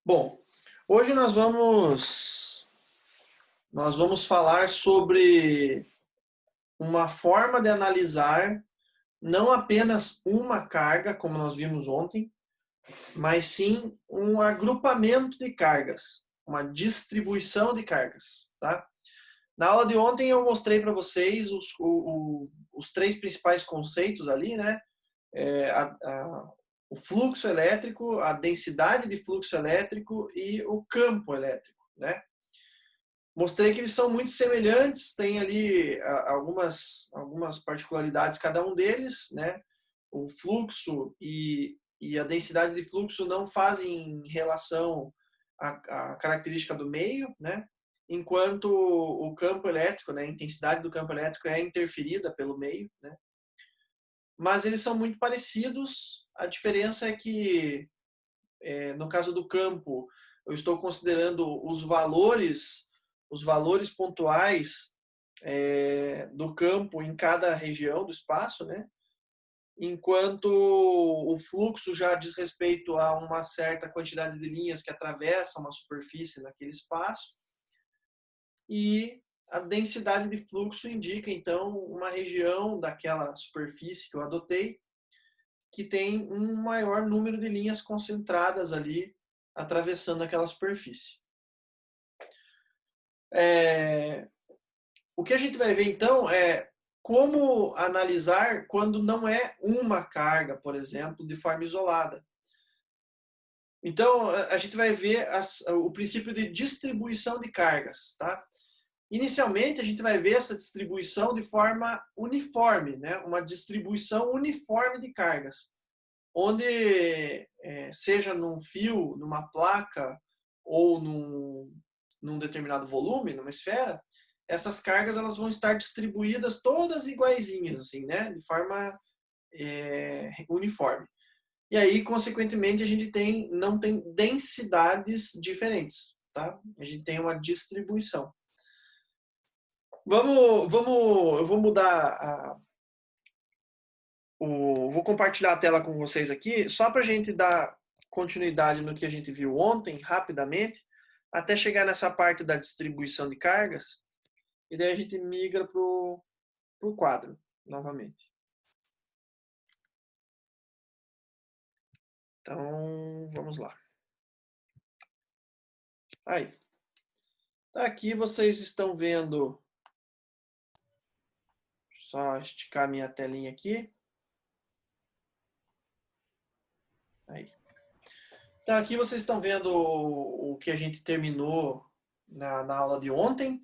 Bom, hoje nós vamos falar sobre uma forma de analisar não apenas uma carga, como nós vimos ontem, mas sim um agrupamento de cargas, uma distribuição de cargas, tá? Na aula de ontem eu mostrei para vocês os três principais conceitos ali, né? É, o fluxo elétrico, a densidade de fluxo elétrico e o campo elétrico, né? Mostrei que eles são muito semelhantes, tem ali algumas particularidades cada um deles, né? O fluxo e a densidade de fluxo não fazem relação à característica do meio, né? Enquanto o campo elétrico, né, a intensidade do campo elétrico é interferida pelo meio, né? Mas eles são muito parecidos. A diferença é que, no caso do campo, eu estou considerando os valores pontuais do campo em cada região do espaço, né? Enquanto o fluxo já diz respeito a uma certa quantidade de linhas que atravessam uma superfície naquele espaço, e a densidade de fluxo indica, então, uma região daquela superfície que eu adotei que tem um maior número de linhas concentradas ali atravessando aquela superfície. O que a gente vai ver então é como analisar quando não é uma carga, por exemplo, de forma isolada. Então, a gente vai ver o princípio de distribuição de cargas, tá? Inicialmente, a gente vai ver essa distribuição de forma uniforme, né? Uma distribuição uniforme de cargas, onde seja num fio, numa placa ou num determinado volume, numa esfera, essas cargas elas vão estar distribuídas todas iguaizinhas, assim, né? De forma uniforme. E aí, consequentemente, a gente não tem densidades diferentes, tá? A gente tem uma distribuição. Eu vou mudar vou compartilhar a tela com vocês aqui, só para a gente dar continuidade no que a gente viu ontem, rapidamente, até chegar nessa parte da distribuição de cargas, e daí a gente migra para o quadro, novamente. Então, vamos lá. Aí. Aqui vocês estão vendo, só esticar minha telinha aqui. Aí. Então, aqui vocês estão vendo o que a gente terminou na aula de ontem.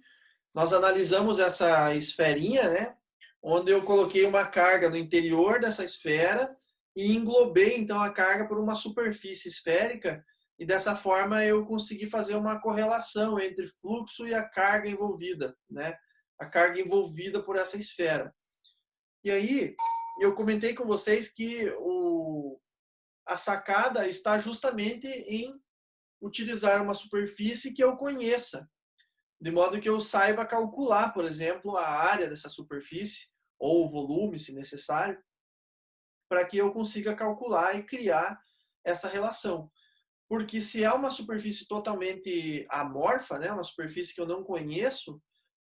Nós analisamos essa esferinha, né? Onde eu coloquei uma carga no interior dessa esfera e englobei, então, a carga por uma superfície esférica. E dessa forma eu consegui fazer uma correlação entre fluxo e a carga envolvida, né? A carga envolvida por essa esfera. E aí, eu comentei com vocês que a sacada está justamente em utilizar uma superfície que eu conheça, de modo que eu saiba calcular, por exemplo, a área dessa superfície, ou o volume, se necessário, para que eu consiga calcular e criar essa relação. Porque se é uma superfície totalmente amorfa, né, uma superfície que eu não conheço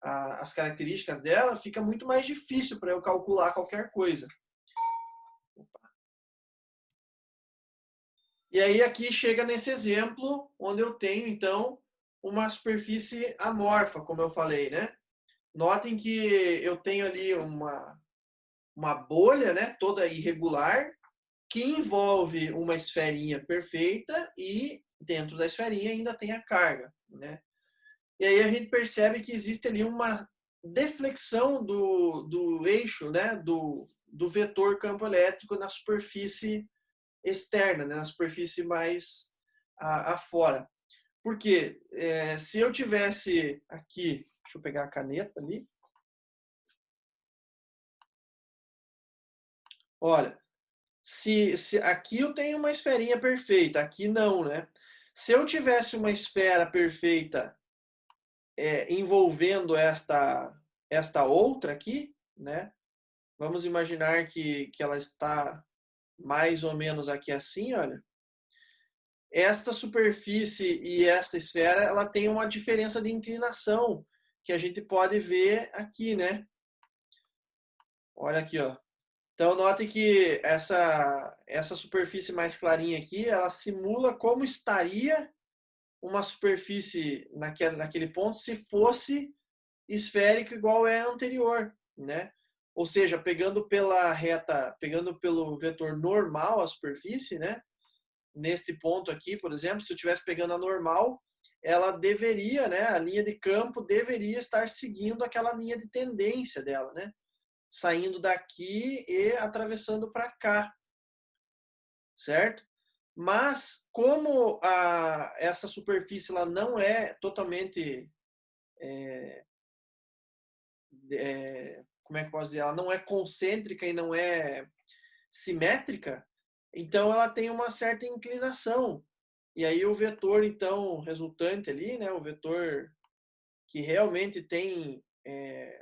as características dela, fica muito mais difícil para eu calcular qualquer coisa. E aí aqui chega nesse exemplo, onde eu tenho, então, uma superfície amorfa, como eu falei, né? Notem que eu tenho ali uma bolha, né, toda irregular, que envolve uma esferinha perfeita e dentro da esferinha ainda tem a carga, né? E aí a gente percebe que existe ali uma deflexão do eixo, né, do vetor campo elétrico na superfície externa, né, na superfície mais afora. Porque se eu tivesse aqui, deixa eu pegar a caneta ali. Olha, se aqui eu tenho uma esferinha perfeita, aqui não, né? Se eu tivesse uma esfera perfeita envolvendo esta outra aqui, né? Vamos imaginar que ela está mais ou menos aqui assim, olha. esta superfície e esta esfera, ela tem uma diferença de inclinação que a gente pode ver aqui, né? Olha aqui, ó. Então, note que essa superfície mais clarinha aqui, ela simula como estaria uma superfície naquele ponto se fosse esférico igual é a anterior, né? Ou seja, pegando pela reta, pegando pelo vetor normal a superfície, né? Neste ponto aqui, por exemplo, se eu estivesse pegando a normal, ela deveria, né? A linha de campo deveria estar seguindo aquela linha de tendência dela, né? Saindo daqui e atravessando para cá, certo? Mas como essa superfície ela não é totalmente como é que eu posso dizer? Ela não é concêntrica e não é simétrica, então ela tem uma certa inclinação. E aí o vetor, então, resultante ali, né, o vetor que realmente tem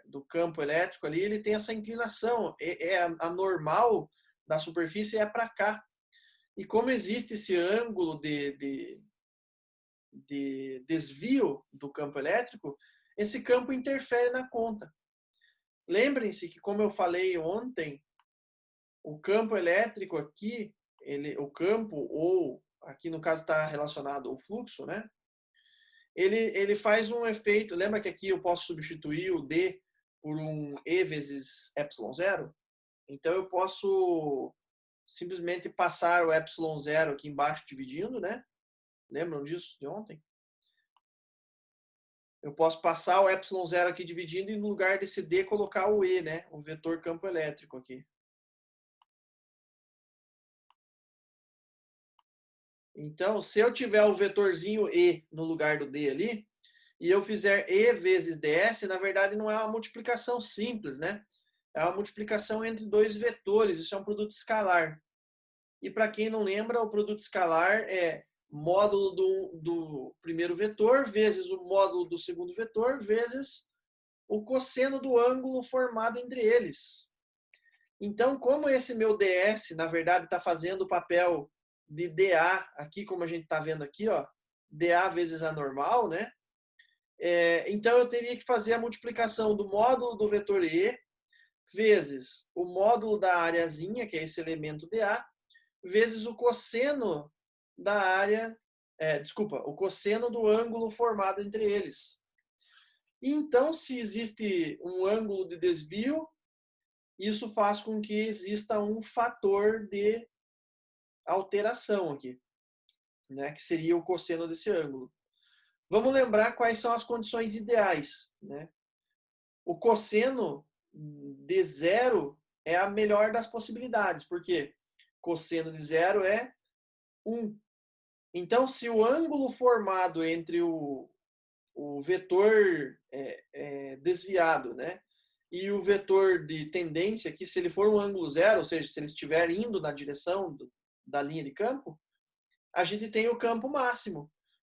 do campo elétrico ali, ele tem essa inclinação. A normal da superfície é para cá. E como existe esse ângulo de desvio do campo elétrico, esse campo interfere na conta. Lembrem-se que, como eu falei ontem, o campo elétrico aqui, o campo, ou aqui no caso está relacionado ao fluxo, né? Ele faz um efeito. Lembra que aqui eu posso substituir o D por um E vezes epsilon zero? Então eu posso simplesmente passar o epsilon zero aqui embaixo dividindo, né? Lembram disso de ontem? Eu posso passar o epsilon zero aqui dividindo e no lugar desse D colocar o E, né? O vetor campo elétrico aqui. Então, se eu tiver o vetorzinho E no lugar do D ali, e eu fizer E vezes ds, na verdade não é uma multiplicação simples, né? É uma multiplicação entre dois vetores, isso é um produto escalar. E para quem não lembra, o produto escalar é módulo do primeiro vetor vezes o módulo do segundo vetor vezes o cosseno do ângulo formado entre eles. Então, como esse meu ds, na verdade, está fazendo o papel de dA, aqui como a gente está vendo aqui, ó, dA vezes a normal, né? Então, eu teria que fazer a multiplicação do módulo do vetor E vezes o módulo da areazinha, que é esse elemento dA, vezes o cosseno da área, o cosseno do ângulo formado entre eles. E então, se existe um ângulo de desvio, isso faz com que exista um fator de alteração aqui, né, que seria o cosseno desse ângulo. Vamos lembrar quais são as condições ideais, né? O cosseno de zero é a melhor das possibilidades, porque cosseno de zero é 1. Então, se o ângulo formado entre o vetor desviado, né, e o vetor de tendência, que se ele for um ângulo zero, ou seja, se ele estiver indo na direção da linha de campo, a gente tem o campo máximo.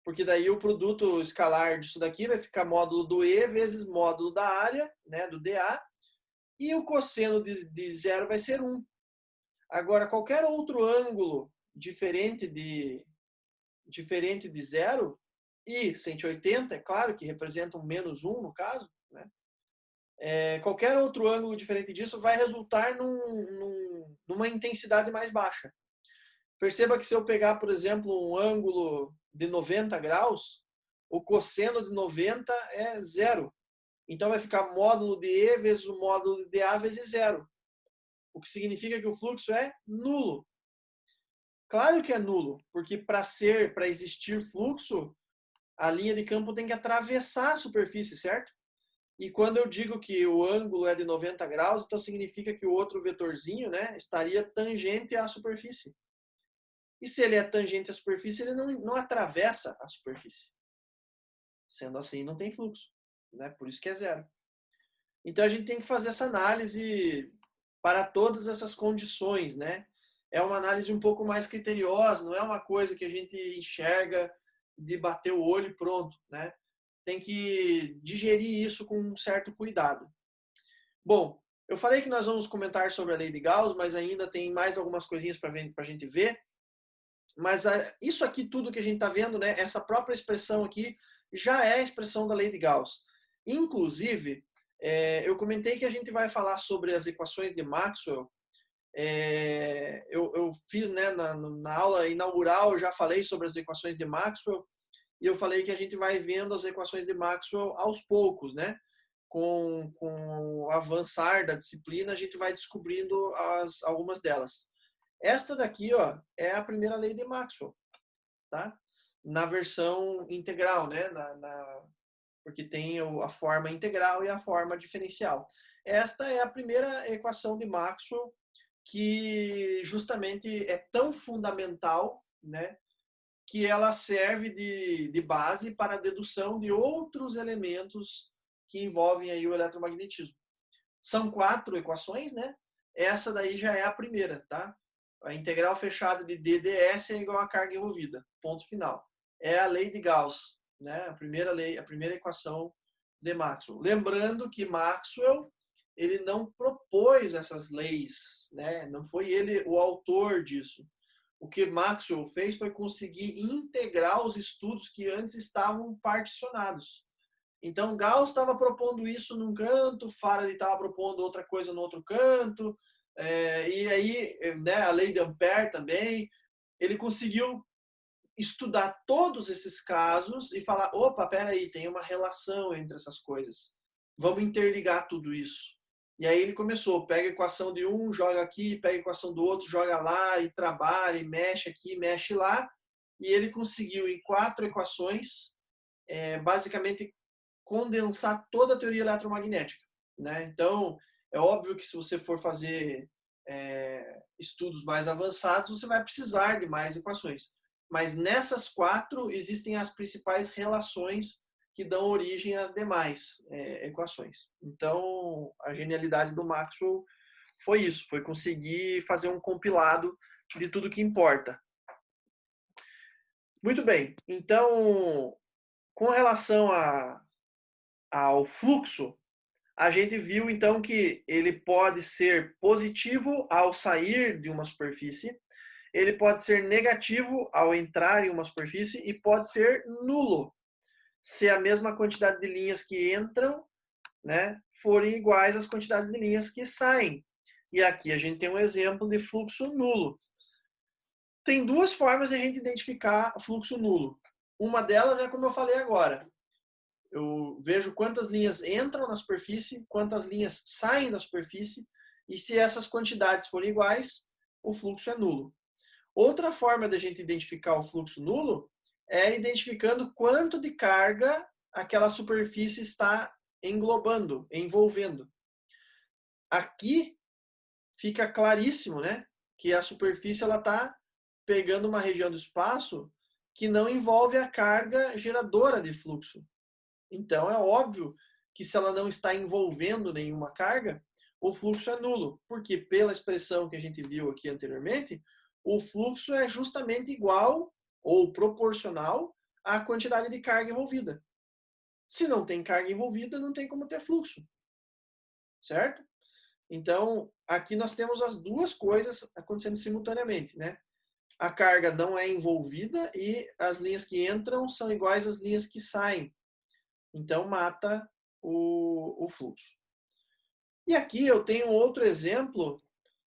Porque daí o produto escalar disso daqui vai ficar módulo do E vezes módulo da área, né, do dA, e o cosseno de zero vai ser 1. Agora, qualquer outro ângulo diferente de zero, e 180, é claro, que representa um menos 1 no caso, né? Qualquer outro ângulo diferente disso vai resultar numa intensidade mais baixa. Perceba que se eu pegar, por exemplo, um ângulo de 90 graus, o cosseno de 90 é zero. Então vai ficar módulo de E vezes o módulo de A vezes zero. O que significa que o fluxo é nulo. Claro que é nulo, porque para existir fluxo, a linha de campo tem que atravessar a superfície, certo? E quando eu digo que o ângulo é de 90 graus, então significa que o outro vetorzinho, né, estaria tangente à superfície. E se ele é tangente à superfície, ele não atravessa a superfície. Sendo assim, não tem fluxo, né? Por isso que é zero. Então a gente tem que fazer essa análise para todas essas condições, né? É uma análise um pouco mais criteriosa, não é uma coisa que a gente enxerga de bater o olho e pronto, né? Tem que digerir isso com um certo cuidado. Bom, eu falei que nós vamos comentar sobre a lei de Gauss, mas ainda tem mais algumas coisinhas para a gente ver. Mas isso aqui tudo que a gente está vendo, né, essa própria expressão aqui, já é a expressão da lei de Gauss. Inclusive, eu comentei que a gente vai falar sobre as equações de Maxwell. Eu fiz, né, na aula inaugural, eu já falei sobre as equações de Maxwell, e eu falei que a gente vai vendo as equações de Maxwell aos poucos, né? Com o avançar da disciplina, a gente vai descobrindo algumas delas. Esta daqui, ó, é a primeira lei de Maxwell, tá? Na versão integral, né? Porque tem a forma integral e a forma diferencial. Esta é a primeira equação de Maxwell que justamente é tão fundamental, né? Que ela serve de base para a dedução de outros elementos que envolvem aí o eletromagnetismo. São 4 equações, né? Essa daí já é a primeira, tá? A integral fechada de ddS é igual à carga envolvida. Ponto final. É a lei de Gauss, né? A primeira lei, a primeira equação de Maxwell. Lembrando que Maxwell ele não propôs essas leis, né? Não foi ele o autor disso. O que Maxwell fez foi conseguir integrar os estudos que antes estavam particionados. Então, Gauss estava propondo isso num canto, Faraday estava propondo outra coisa no outro canto, e aí, né, a lei de Ampère também. Ele conseguiu estudar todos esses casos e falar, opa, peraí, tem uma relação entre essas coisas. Vamos interligar tudo isso. E aí ele começou, pega a equação de um, joga aqui, pega a equação do outro, joga lá, e trabalha, e mexe aqui, mexe lá. E ele conseguiu, em 4 equações, basicamente condensar toda a teoria eletromagnética, né? Então, é óbvio que se você for fazer estudos mais avançados, você vai precisar de mais equações. Mas nessas 4 existem as principais relações que dão origem às demais equações. Então, a genialidade do Maxwell foi isso, foi conseguir fazer um compilado de tudo que importa. Muito bem, então, com relação ao fluxo, a gente viu então que ele pode ser positivo ao sair de uma superfície, ele pode ser negativo ao entrar em uma superfície e pode ser nulo se a mesma quantidade de linhas que entram, né, forem iguais às quantidades de linhas que saem. E aqui a gente tem um exemplo de fluxo nulo. Tem 2 formas de a gente identificar fluxo nulo. Uma delas é como eu falei agora. Eu vejo quantas linhas entram na superfície, quantas linhas saem da superfície, e se essas quantidades forem iguais, o fluxo é nulo. Outra forma de a gente identificar o fluxo nulo é identificando quanto de carga aquela superfície está englobando, envolvendo. Aqui fica claríssimo, né, que a superfície ela está pegando uma região do espaço que não envolve a carga geradora de fluxo. Então é óbvio que se ela não está envolvendo nenhuma carga, o fluxo é nulo, porque pela expressão que a gente viu aqui anteriormente, o fluxo é justamente igual ou proporcional à quantidade de carga envolvida. Se não tem carga envolvida, não tem como ter fluxo. Certo? Então, aqui nós temos as 2 coisas acontecendo simultaneamente, né? A carga não é envolvida e as linhas que entram são iguais às linhas que saem. Então, mata o fluxo. E aqui eu tenho outro exemplo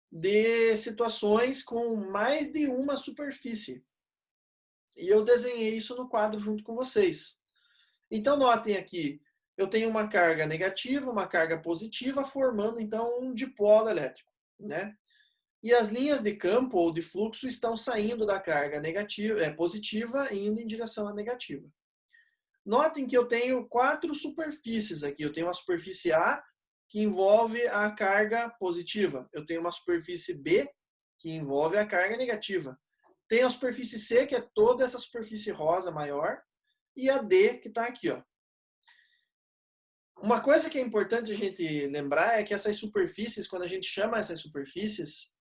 de situações com mais de uma superfície. E eu desenhei isso no quadro junto com vocês. Então, notem aqui, eu tenho uma carga negativa, uma carga positiva, formando, então, um dipolo elétrico, né? E as linhas de campo ou de fluxo estão saindo da carga negativa, positiva e indo em direção à negativa. Notem que eu tenho 4 superfícies aqui. Eu tenho uma superfície A, que envolve a carga positiva. Eu tenho uma superfície B, que envolve a carga negativa. Tem a superfície C, que é toda essa superfície rosa maior, e a D, que está aqui, ó. Uma coisa que é importante a gente lembrar é que essas superfícies, quando a gente chama essas superfícies,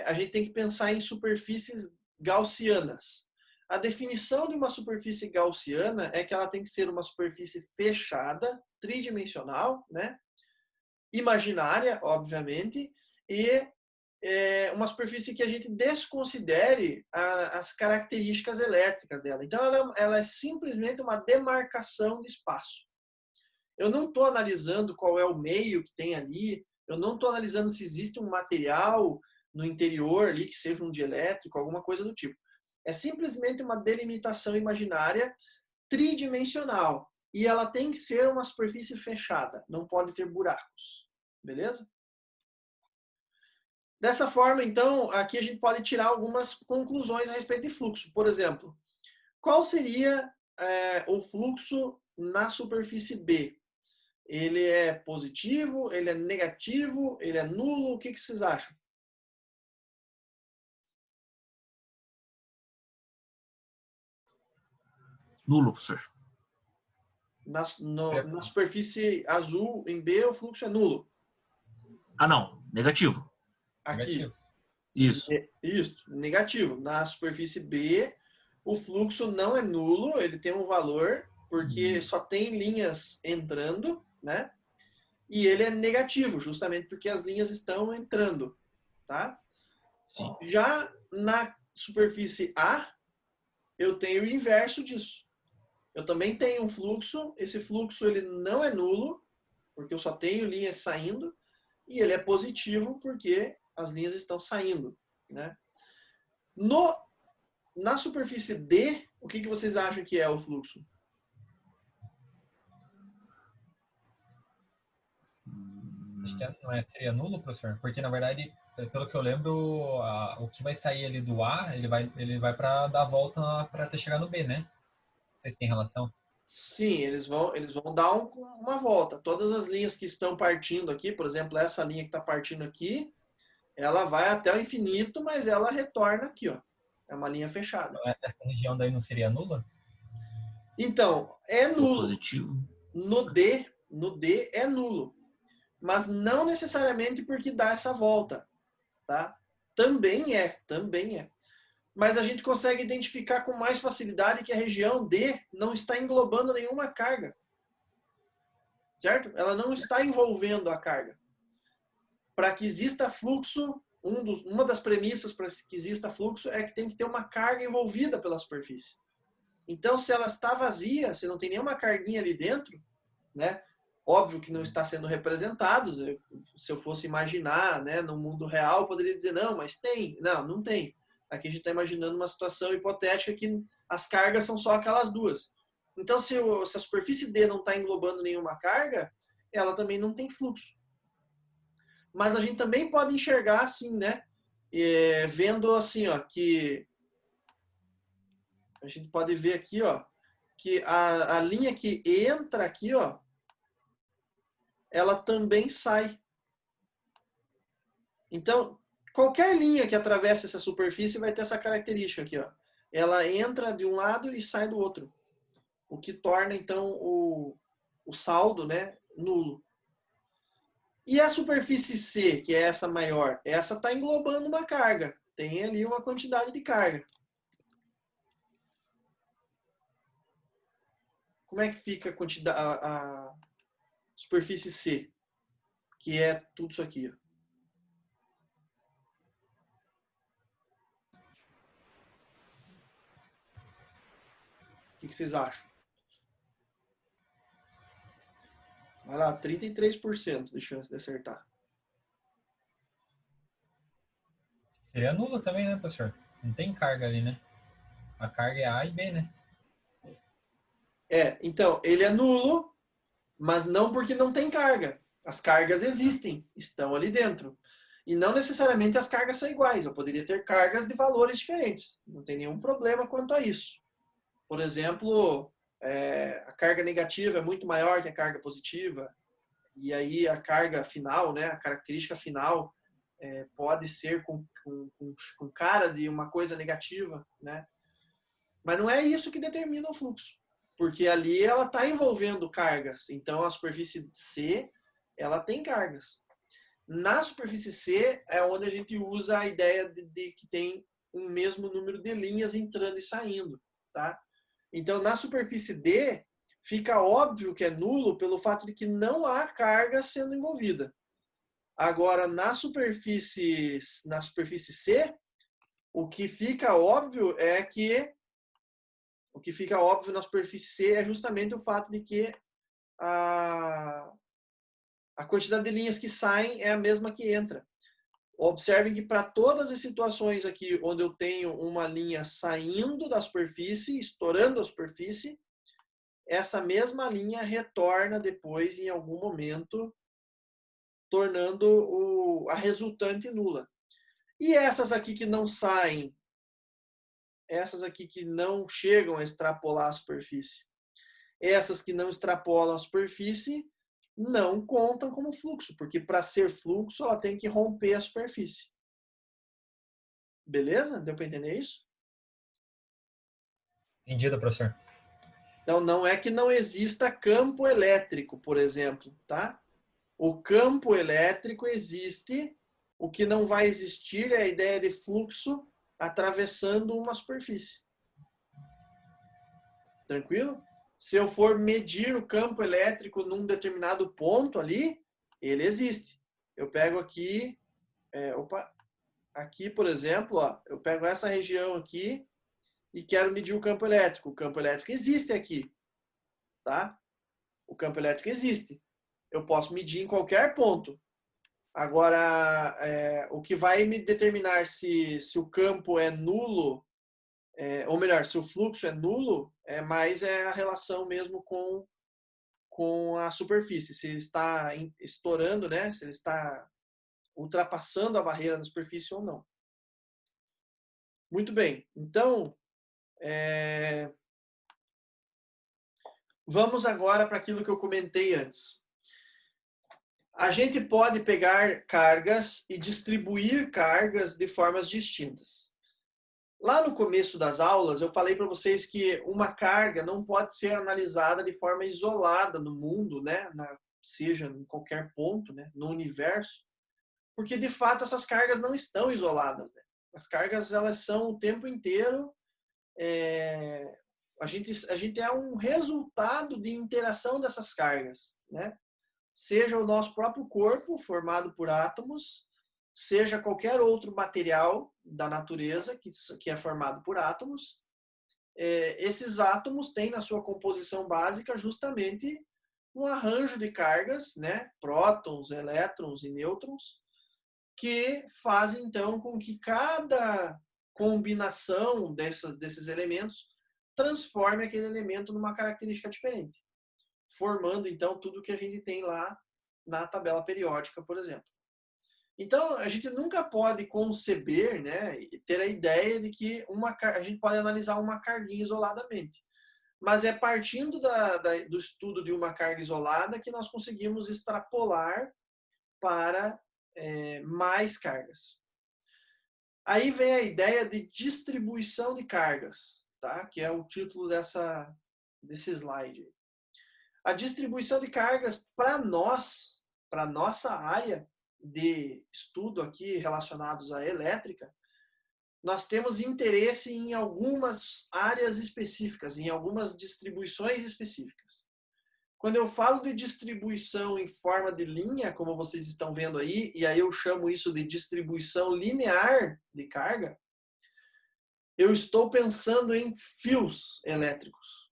a gente tem que pensar em superfícies gaussianas. A definição de uma superfície gaussiana é que ela tem que ser uma superfície fechada, tridimensional, né? Imaginária, obviamente, e uma superfície que a gente desconsidere as características elétricas dela. Então, ela é simplesmente uma demarcação de espaço. Eu não estou analisando qual é o meio que tem ali, eu não estou analisando se existe um material no interior ali que seja um dielétrico, alguma coisa do tipo. É simplesmente uma delimitação imaginária tridimensional. E ela tem que ser uma superfície fechada, não pode ter buracos. Beleza? Dessa forma, então, aqui a gente pode tirar algumas conclusões a respeito de fluxo. Por exemplo, qual seria o fluxo na superfície B? Ele é positivo? Ele é negativo? Ele é nulo? O que vocês acham? Nulo, professor. Na superfície azul, em B, o fluxo é nulo. Ah, não. Negativo. Aqui. Negativo. Isso. Isso, negativo. Na superfície B, o fluxo não é nulo, ele tem um valor, porque só tem linhas entrando, né? E ele é negativo, justamente porque as linhas estão entrando, tá? Sim. Já na superfície A, eu tenho o inverso disso. Eu também tenho um fluxo, esse fluxo ele não é nulo, porque eu só tenho linhas saindo, e ele é positivo porque as linhas estão saindo, né? Na superfície D, o que vocês acham que é o fluxo? Acho que seria nulo, professor? Porque, na verdade, pelo que eu lembro, o que vai sair ali do A, ele vai para dar a volta para até chegar no B, né? Vocês têm relação? Sim, eles vão dar uma volta. Todas as linhas que estão partindo aqui, por exemplo, essa linha que está partindo aqui, ela vai até o infinito, mas ela retorna aqui, ó. É uma linha fechada. Então, essa região daí não seria nula? Então, é nulo. Positivo. No D é nulo. Mas não necessariamente porque dá essa volta, tá? Também é. Mas a gente consegue identificar com mais facilidade que a região D não está englobando nenhuma carga. Certo? Ela não está envolvendo a carga. Para que exista fluxo, uma das premissas para que exista fluxo é que tem que ter uma carga envolvida pela superfície. Então, se ela está vazia, se não tem nenhuma carguinha ali dentro, né? Óbvio que não está sendo representado. Se eu fosse imaginar, né, no mundo real, eu poderia dizer, não, mas tem. Não, não tem. Aqui a gente está imaginando uma situação hipotética que as cargas são só aquelas duas. Então, se a superfície D não está englobando nenhuma carga, ela também não tem fluxo. Mas a gente também pode enxergar assim, né? Vendo assim, ó, que a gente pode ver aqui, ó, que a linha que entra aqui, ó, ela também sai. Então, qualquer linha que atravesse essa superfície vai ter essa característica aqui, ó. Ela entra de um lado e sai do outro. O que torna, então, o saldo, né, nulo. E a superfície C, que é essa maior, essa está englobando uma carga. Tem ali uma quantidade de carga. Como é que fica a quantidade, a superfície C? Que é tudo isso aqui, ó. O que vocês acham? Vai lá, 33% de chance de acertar. Seria nulo também, né, professor? Não tem carga ali, né? A carga é A e B, né? Então, ele é nulo, mas não porque não tem carga. As cargas existem, estão ali dentro. E não necessariamente as cargas são iguais. Eu poderia ter cargas de valores diferentes. Não tem nenhum problema quanto a isso. Por exemplo, a carga negativa é muito maior que a carga positiva. E aí a carga final, né, a característica final, pode ser com cara de uma coisa negativa, né? Mas não é isso que determina o fluxo. Porque ali ela está envolvendo cargas. Então a superfície C, ela tem cargas. Na superfície C é onde a gente usa a ideia de que tem um mesmo número de linhas entrando e saindo, tá? Então na superfície D fica óbvio que é nulo pelo fato de que não há carga sendo envolvida. Agora, na superfície C, o que fica óbvio na superfície C é justamente o fato de que a quantidade de linhas que saem é a mesma que entra. Observem que para todas as situações aqui onde eu tenho uma linha saindo da superfície, estourando a superfície, essa mesma linha retorna depois em algum momento, tornando a resultante nula. E essas aqui que não saem, essas aqui que não chegam a extrapolar a superfície, essas que não extrapolam a superfície, não contam como fluxo, porque para ser fluxo ela tem que romper a superfície. Beleza? Deu para entender isso? Entendido, professor. Então não é que não exista campo elétrico, por exemplo, tá? O campo elétrico existe, o que não vai existir é a ideia de fluxo atravessando uma superfície. Tranquilo? Se eu for medir o campo elétrico num determinado ponto ali, ele existe. Eu pego aqui, aqui, por exemplo, ó, eu pego essa região aqui e quero medir o campo elétrico. O campo elétrico existe aqui, tá? O campo elétrico existe. Eu posso medir em qualquer ponto. Agora, o que vai me determinar se o campo é nulo, ou melhor, se o fluxo é nulo, mais a relação mesmo com a superfície. Se ele está estourando, né? Se ele está ultrapassando a barreira da superfície ou não. Muito bem. Então, vamos agora para aquilo que eu comentei antes. A gente pode pegar cargas e distribuir cargas de formas distintas. Lá no começo das aulas, eu falei para vocês que uma carga não pode ser analisada de forma isolada no mundo, né? Seja em qualquer ponto, né? No universo, porque de fato essas cargas não estão isoladas, né? As cargas, elas são o tempo inteiro, a gente é um resultado de interação dessas cargas, né? Seja o nosso próprio corpo, formado por átomos, seja qualquer outro material da natureza que é formado por átomos. Esses átomos têm na sua composição básica justamente um arranjo de cargas, né? Prótons, elétrons e nêutrons, que fazem então com que cada combinação desses elementos transforme aquele elemento numa característica diferente, formando então tudo que a gente tem lá na tabela periódica, por exemplo. Então, a gente nunca pode conceber, né, ter a ideia de que a gente pode analisar uma carguinha isoladamente. Mas é partindo do estudo de uma carga isolada que nós conseguimos extrapolar para mais cargas. Aí vem a ideia de distribuição de cargas, tá? Que é o título desse slide. A distribuição de cargas para nossa área de estudo aqui relacionados à elétrica, nós temos interesse em algumas áreas específicas, em algumas distribuições específicas. Quando eu falo de distribuição em forma de linha, como vocês estão vendo aí, e aí eu chamo isso de distribuição linear de carga, eu estou pensando em fios elétricos.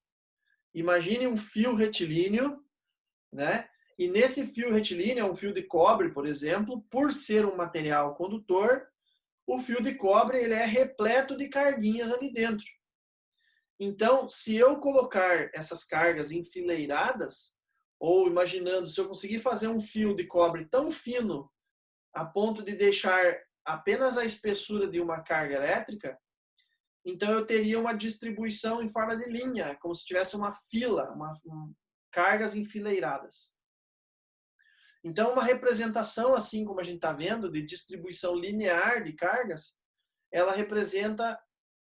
Imagine um fio retilíneo, né? E nesse fio retilíneo, é um fio de cobre, por exemplo, por ser um material condutor, o fio de cobre ele é repleto de carguinhas ali dentro. Então, se eu colocar essas cargas enfileiradas, ou imaginando, se eu conseguir fazer um fio de cobre tão fino a ponto de deixar apenas a espessura de uma carga elétrica, então eu teria uma distribuição em forma de linha, como se tivesse uma fila, cargas enfileiradas. Então, uma representação, assim como a gente está vendo, de distribuição linear de cargas, ela representa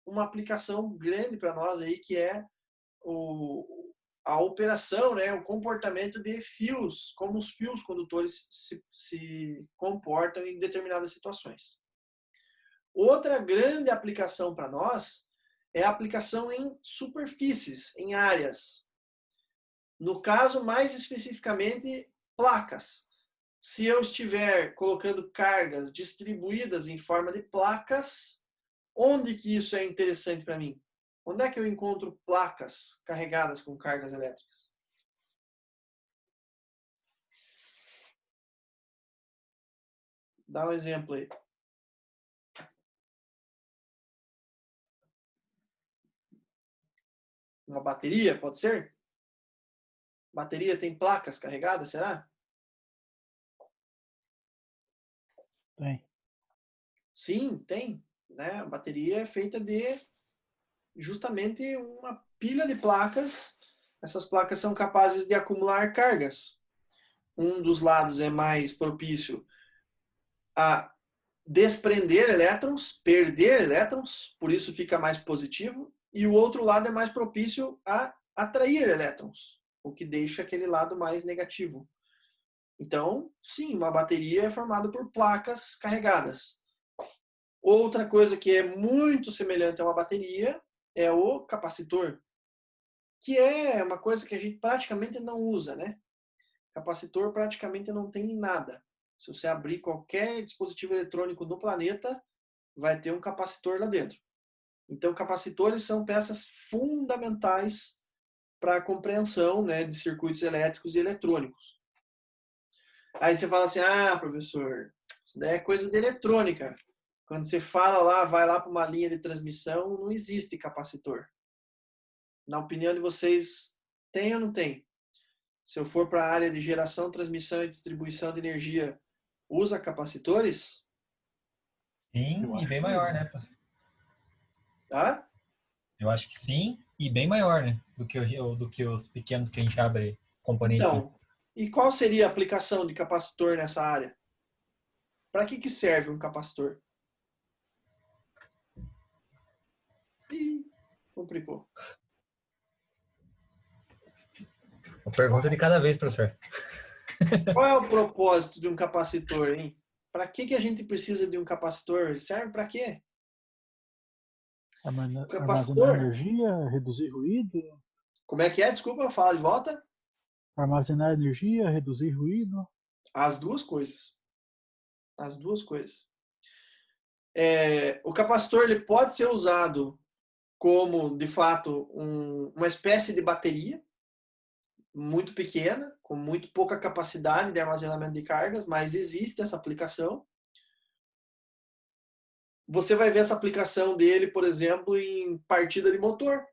uma aplicação grande para nós aí, que é a operação, né, o comportamento de fios, como os fios condutores se comportam em determinadas situações. Outra grande aplicação para nós é a aplicação em superfícies, em áreas. No caso, mais especificamente, placas. se eu estiver colocando cargas distribuídas em forma de placas, onde que isso é interessante para mim? Onde é que eu encontro placas carregadas com cargas elétricas? Dá um exemplo aí. Uma bateria, pode ser? Bateria tem placas carregadas, será? Tem. Sim, tem. Né? A bateria é feita de justamente uma pilha de placas. Essas placas são capazes de acumular cargas. Um dos lados é mais propício a desprender elétrons, perder elétrons, por isso fica mais positivo, e o outro lado é mais propício a atrair elétrons, o que deixa aquele lado mais negativo. Então, sim, uma bateria é formada por placas carregadas. Outra coisa que é muito semelhante a uma bateria é o capacitor, que é uma coisa que a gente praticamente não usa, né? Capacitor praticamente não tem nada. Se você abrir qualquer dispositivo eletrônico no planeta, vai ter um capacitor lá dentro. Então, capacitores são peças fundamentais para a compreensão, né, de circuitos elétricos e eletrônicos. Aí você fala assim, professor, isso daí é coisa de eletrônica. Quando você fala lá, vai lá para uma linha de transmissão, não existe capacitor. Na opinião de vocês, tem ou não tem? Se eu for para a área de geração, transmissão e distribuição de energia, usa capacitores? Sim, e bem maior, né, professor? Tá? Eu acho que sim, e bem maior, né? Do que os pequenos que a gente abre componente. Então, e qual seria a aplicação de capacitor nessa área? Para que serve um capacitor? Ih, complicou. Uma pergunta de cada vez, professor. Qual é o propósito de um capacitor, hein? Para que a gente precisa de um capacitor? Ele serve para quê? O Armazenar capacitor, energia, reduzir ruído. como é que é? Desculpa, fala de volta. Armazenar energia, reduzir ruído. As duas coisas. As duas coisas. O capacitor ele pode ser usado como, de fato, uma espécie de bateria muito pequena, com muito pouca capacidade de armazenamento de cargas, mas existe essa aplicação. Você vai ver essa aplicação dele, por exemplo, em partida de motor.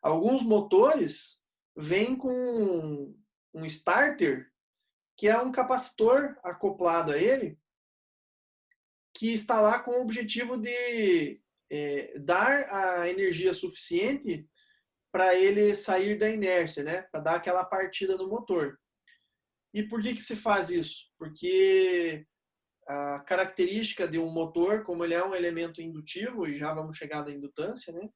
Alguns motores vêm com um starter, que é um capacitor acoplado a ele, que está lá com o objetivo de dar a energia suficiente para ele sair da inércia, né? Para dar aquela partida no motor. E por que se faz isso? Porque a característica de um motor, como ele é um elemento indutivo, e já vamos chegar na indutância, né?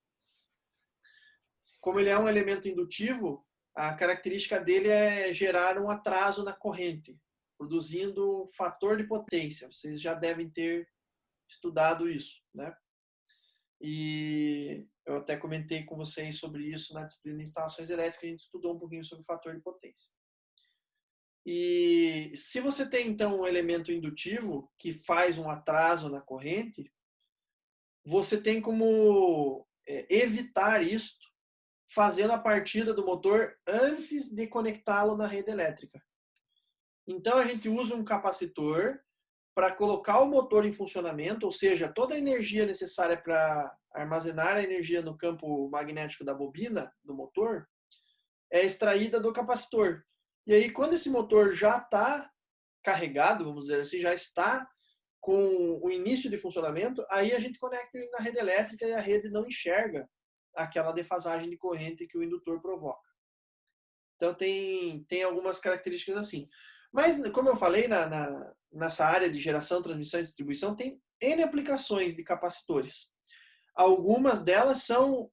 Como ele é um elemento indutivo, a característica dele é gerar um atraso na corrente, produzindo um fator de potência. Vocês já devem ter estudado isso, né? E eu até comentei com vocês sobre isso na disciplina de instalações elétricas, a gente estudou um pouquinho sobre o fator de potência. E se você tem, então, um elemento indutivo que faz um atraso na corrente, você tem como evitar isto fazendo a partida do motor antes de conectá-lo na rede elétrica. Então, a gente usa um capacitor para colocar o motor em funcionamento, ou seja, toda a energia necessária para armazenar a energia no campo magnético da bobina do motor é extraída do capacitor. E aí, quando esse motor já está carregado, vamos dizer assim, já está com o início de funcionamento, aí a gente conecta ele na rede elétrica e a rede não enxerga aquela defasagem de corrente que o indutor provoca. Então, tem algumas características assim. Mas, como eu falei, nessa área de geração, transmissão e distribuição, tem N aplicações de capacitores. Algumas delas são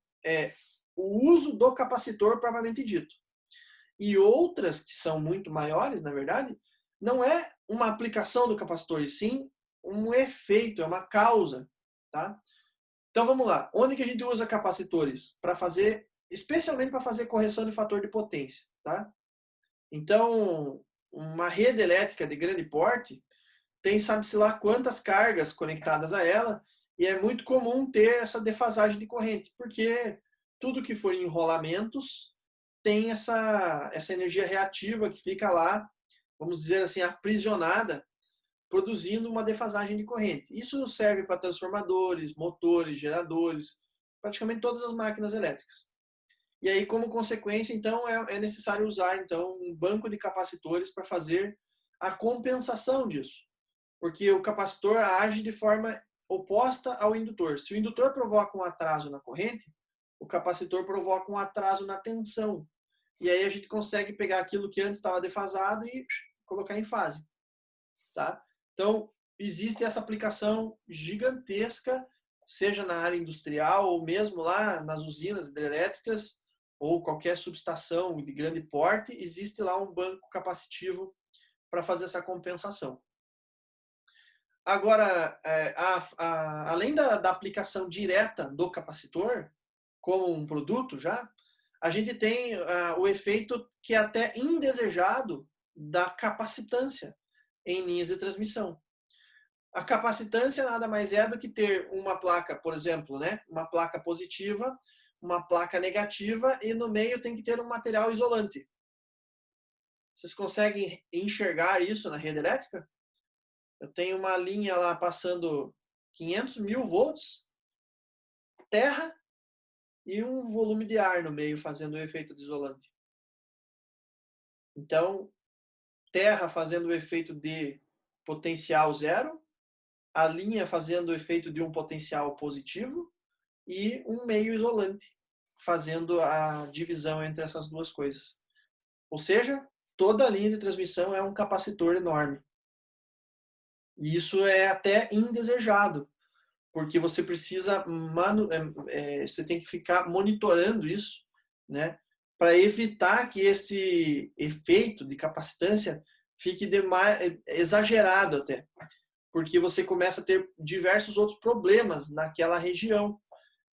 o uso do capacitor propriamente dito. E outras, que são muito maiores, na verdade, não é uma aplicação do capacitor, e sim um efeito, é uma causa. Tá? Então, vamos lá. Onde que a gente usa capacitores? Para fazer, especialmente para fazer correção de fator de potência. Tá? Então, uma rede elétrica de grande porte tem, sabe-se lá, quantas cargas conectadas a ela, e é muito comum ter essa defasagem de corrente, porque tudo que for enrolamentos tem essa energia reativa que fica lá, vamos dizer assim, aprisionada, produzindo uma defasagem de corrente. Isso serve para transformadores, motores, geradores, praticamente todas as máquinas elétricas. E aí, como consequência, então, é necessário usar então um banco de capacitores para fazer a compensação disso. Porque o capacitor age de forma oposta ao indutor. Se o indutor provoca um atraso na corrente, o capacitor provoca um atraso na tensão. E aí a gente consegue pegar aquilo que antes estava defasado e colocar em fase. Tá? Então, existe essa aplicação gigantesca, seja na área industrial ou mesmo lá nas usinas hidrelétricas ou qualquer subestação de grande porte, existe lá um banco capacitivo para fazer essa compensação. Agora, além da aplicação direta do capacitor, como um produto já, a gente tem o efeito que é até indesejado da capacitância em linhas de transmissão. A capacitância nada mais é do que ter uma placa, por exemplo, né? Uma placa positiva, uma placa negativa e no meio tem que ter um material isolante. Vocês conseguem enxergar isso na rede elétrica? Eu tenho uma linha lá passando 500.000 volts, terra e um volume de ar no meio fazendo o efeito de isolante. Então, terra fazendo o efeito de potencial zero, a linha fazendo o efeito de um potencial positivo e um meio isolante, fazendo a divisão entre essas duas coisas. Ou seja, toda a linha de transmissão é um capacitor enorme. E isso é até indesejado, porque você precisa, você tem que ficar monitorando isso, né, para evitar que esse efeito de capacitância fique exagerado até. Porque você começa a ter diversos outros problemas naquela região,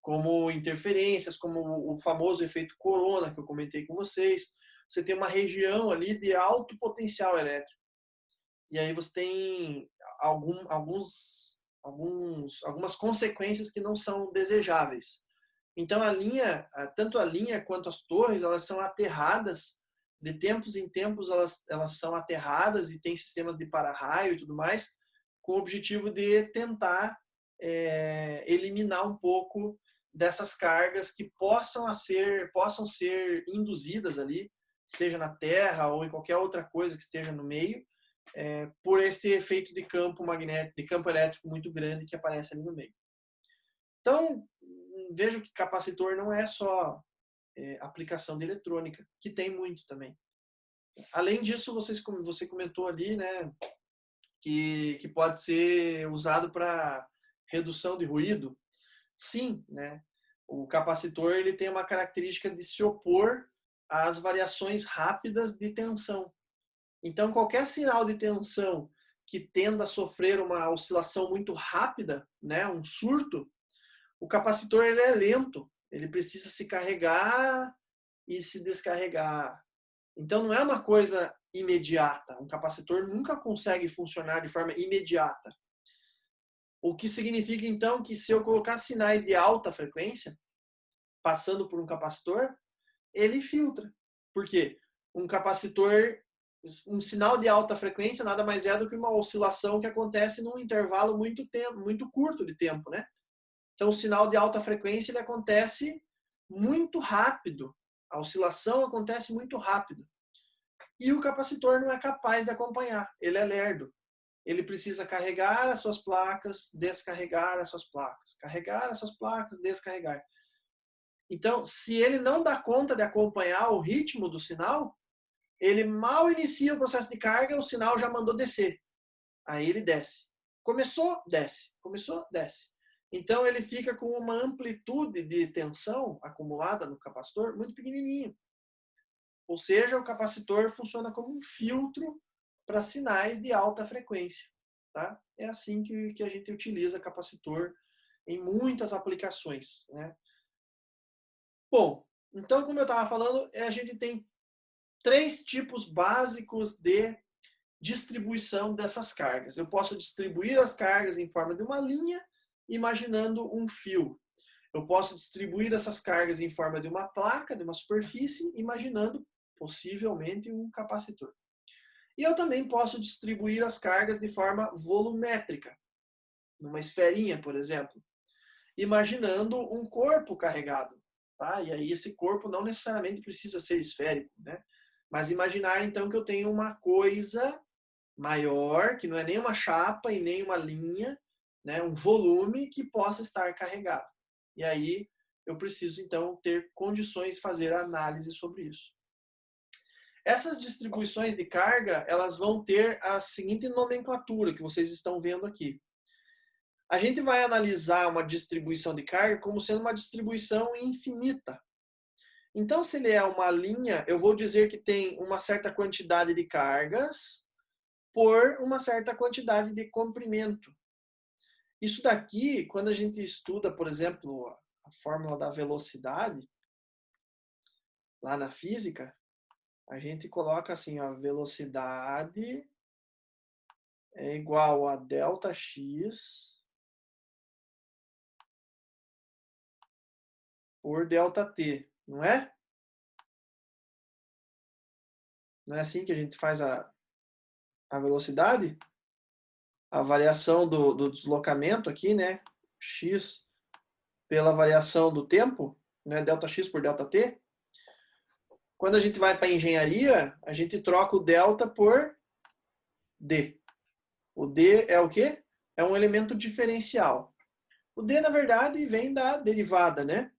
como interferências, como o famoso efeito corona, que eu comentei com vocês. Você tem uma região ali de alto potencial elétrico. E aí você tem algumas consequências que não são desejáveis. Então, tanto a linha quanto as torres, elas são aterradas, de tempos em tempos elas são aterradas e tem sistemas de para-raio e tudo mais, com o objetivo de tentar eliminar um pouco dessas cargas que possam ser induzidas ali, seja na terra ou em qualquer outra coisa que esteja no meio, por esse efeito de campo magnético, de campo elétrico muito grande que aparece ali no meio. Então, vejo que capacitor não é só aplicação de eletrônica, que tem muito também. Além disso, você comentou ali, né, que pode ser usado para redução de ruído. Sim, né? O capacitor ele tem uma característica de se opor às variações rápidas de tensão. Então, qualquer sinal de tensão que tenda a sofrer uma oscilação muito rápida, né, um surto, o capacitor ele é lento, ele precisa se carregar e se descarregar. Então, não é uma coisa imediata. Um capacitor nunca consegue funcionar de forma imediata. O que significa, então, que se eu colocar sinais de alta frequência, passando por um capacitor, ele filtra. Por quê? Um sinal de alta frequência nada mais é do que uma oscilação que acontece num intervalo muito curto de tempo, né? Então, o sinal de alta frequência ele acontece muito rápido. A oscilação acontece muito rápido. E o capacitor não é capaz de acompanhar. Ele é lerdo. Ele precisa carregar as suas placas, descarregar as suas placas. Carregar as suas placas, descarregar. Então, se ele não dá conta de acompanhar o ritmo do sinal, ele mal inicia o processo de carga, o sinal já mandou descer. Aí ele desce. Começou, desce. Começou, desce. Então ele fica com uma amplitude de tensão acumulada no capacitor muito pequenininho. Ou seja, o capacitor funciona como um filtro para sinais de alta frequência. Tá? É assim que a gente utiliza capacitor em muitas aplicações. Né? Bom, então como eu estava falando, a gente tem 3 tipos básicos de distribuição dessas cargas. Eu posso distribuir as cargas em forma de uma linha, imaginando um fio. Eu posso distribuir essas cargas em forma de uma placa, de uma superfície, imaginando possivelmente um capacitor. E eu também posso distribuir as cargas de forma volumétrica, numa esferinha, por exemplo, imaginando um corpo carregado. Tá? E aí esse corpo não necessariamente precisa ser esférico, né? Mas imaginar então que eu tenho uma coisa maior, que não é nem uma chapa e nem uma linha, né? Um volume que possa estar carregado. E aí eu preciso então ter condições de fazer análise sobre isso. Essas distribuições de carga, elas vão ter a seguinte nomenclatura que vocês estão vendo aqui. A gente vai analisar uma distribuição de carga como sendo uma distribuição infinita. Então, se ele é uma linha, eu vou dizer que tem uma certa quantidade de cargas por uma certa quantidade de comprimento. Isso daqui, quando a gente estuda, por exemplo, a fórmula da velocidade, lá na física, a gente coloca assim, a velocidade é igual a ΔX por ΔT, não é? Não é assim que a gente faz a velocidade? A variação do deslocamento aqui, né? X pela variação do tempo, né? ΔX por ΔT. Quando a gente vai para a engenharia, a gente troca o delta por D. O D é o quê? É um elemento diferencial. O D, na verdade, vem da derivada, né?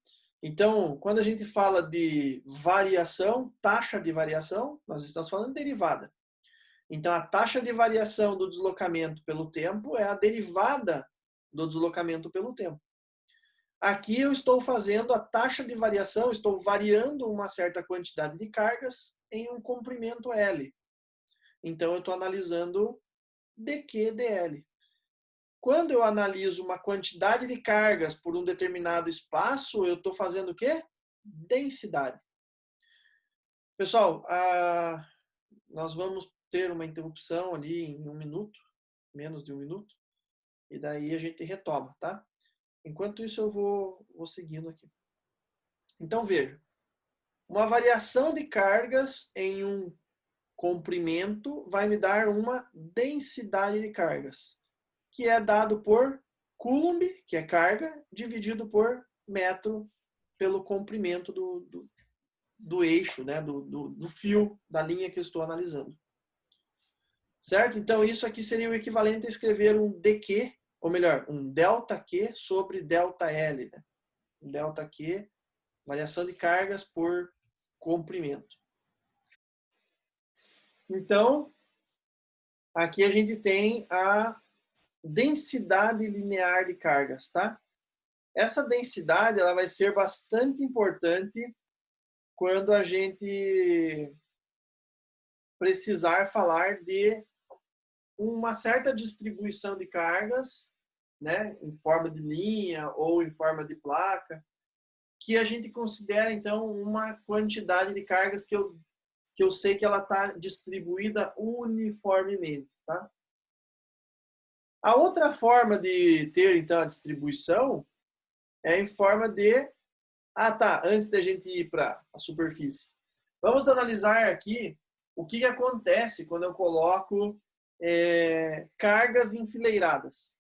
Então, quando a gente fala de variação, taxa de variação, nós estamos falando de derivada. Então, a taxa de variação do deslocamento pelo tempo é a derivada do deslocamento pelo tempo. Aqui eu estou fazendo a taxa de variação, estou variando uma certa quantidade de cargas em um comprimento L. Então, eu estou analisando dQ dL. Quando eu analiso uma quantidade de cargas por um determinado espaço, eu estou fazendo o quê? Densidade. Pessoal, nós vamos ter uma interrupção ali em 1 minuto, menos de 1 minuto, e daí a gente retoma, tá? Enquanto isso, eu vou seguindo aqui. Então, veja. Uma variação de cargas em um comprimento vai me dar uma densidade de cargas, que é dado por Coulomb, que é carga, dividido por metro pelo comprimento do eixo, né? do fio, da linha que eu estou analisando. Certo? Então, isso aqui seria o equivalente a escrever um dQ, ou melhor, um ΔQ sobre ΔL. Né? Um ΔQ, variação de cargas por comprimento. Então, aqui a gente tem a densidade linear de cargas, tá? Essa densidade ela vai ser bastante importante quando a gente precisar falar de uma certa distribuição de cargas, né, em forma de linha ou em forma de placa, que a gente considera então uma quantidade de cargas que eu sei que ela está distribuída uniformemente, tá? A outra forma de ter então a distribuição é em forma de antes da gente ir para a superfície. Vamos analisar aqui o que acontece quando eu coloco cargas enfileiradas.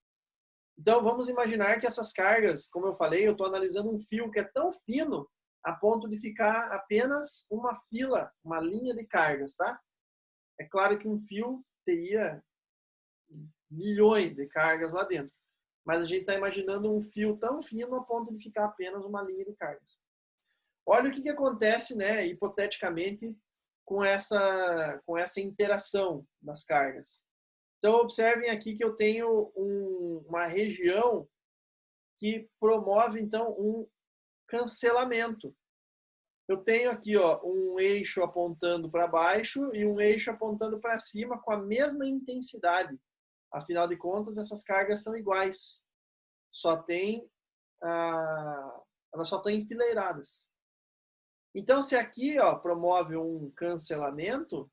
Então, vamos imaginar que essas cargas, como eu falei, eu estou analisando um fio que é tão fino a ponto de ficar apenas uma fila, uma linha de cargas, tá? É claro que um fio teria milhões de cargas lá dentro. Mas a gente está imaginando um fio tão fino a ponto de ficar apenas uma linha de cargas. Olha o que acontece, né, hipoteticamente, com essa interação das cargas. Então, observem aqui que eu tenho uma região que promove, então, um cancelamento. Eu tenho aqui um eixo apontando para baixo e um eixo apontando para cima com a mesma intensidade. Afinal de contas, essas cargas são iguais. Elas só estão enfileiradas. Então, se aqui promove um cancelamento,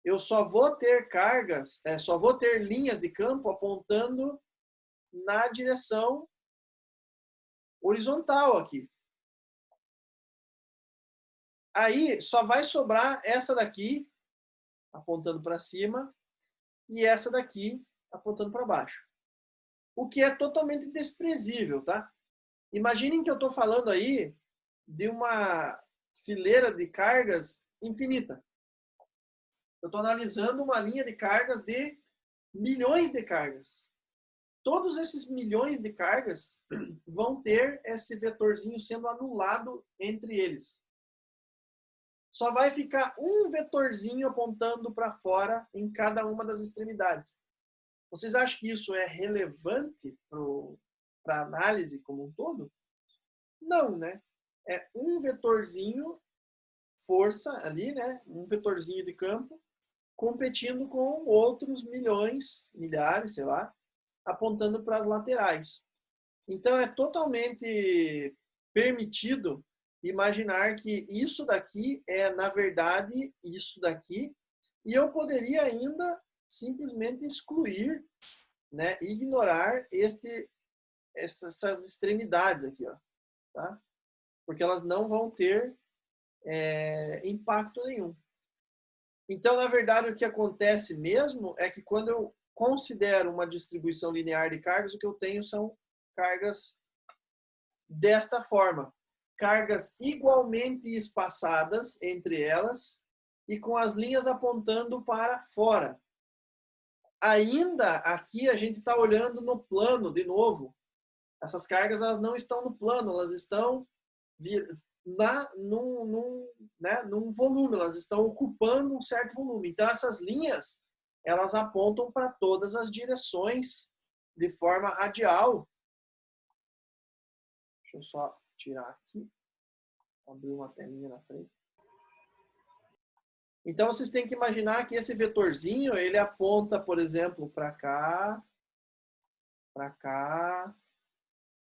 eu só vou ter cargas, só vou ter linhas de campo apontando na direção horizontal aqui. Aí só vai sobrar essa daqui apontando para cima e essa daqui apontando para baixo. O que é totalmente desprezível, tá? Imaginem que eu estou falando aí de uma fileira de cargas infinita. Eu estou analisando uma linha de cargas de milhões de cargas. Todos esses milhões de cargas vão ter esse vetorzinho sendo anulado entre eles. Só vai ficar um vetorzinho apontando para fora em cada uma das extremidades. Vocês acham que isso é relevante para a análise como um todo? Não, né? É um vetorzinho, força ali, né? Um vetorzinho de campo, competindo com outros milhões, milhares, sei lá, apontando para as laterais. Então, é totalmente permitido imaginar que isso daqui é, na verdade, isso daqui, e eu poderia ainda simplesmente excluir, né, ignorar essas extremidades aqui, ó, tá? Porque elas não vão ter impacto nenhum. Então, na verdade, o que acontece mesmo é que quando eu considero uma distribuição linear de cargas, o que eu tenho são cargas desta forma. Cargas igualmente espaçadas entre elas e com as linhas apontando para fora. Ainda aqui a gente está olhando no plano de novo. Essas cargas elas não estão no plano, elas estão num volume, elas estão ocupando um certo volume. Então essas linhas elas apontam para todas as direções de forma radial. Deixa eu só tirar aqui, abrir uma telinha na frente. Então vocês têm que imaginar que esse vetorzinho ele aponta, por exemplo, para cá,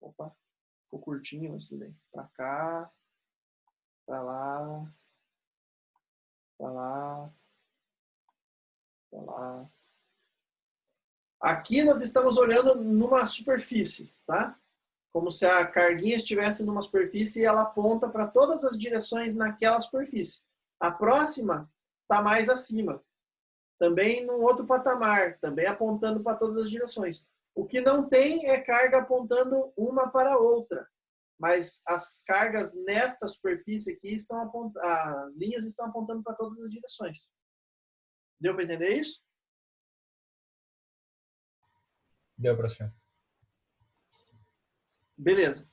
opa, ficou curtinho, mas tudo bem, para cá, para lá, para lá, para lá. Aqui nós estamos olhando numa superfície, tá? Como se a carguinha estivesse numa superfície e ela aponta para todas as direções naquela superfície. A próxima está mais acima. Também num outro patamar, também apontando para todas as direções. O que não tem é carga apontando uma para a outra. Mas as cargas nesta superfície aqui estão apontando, as linhas estão apontando para todas as direções. Deu para entender isso? Deu, professor. Beleza.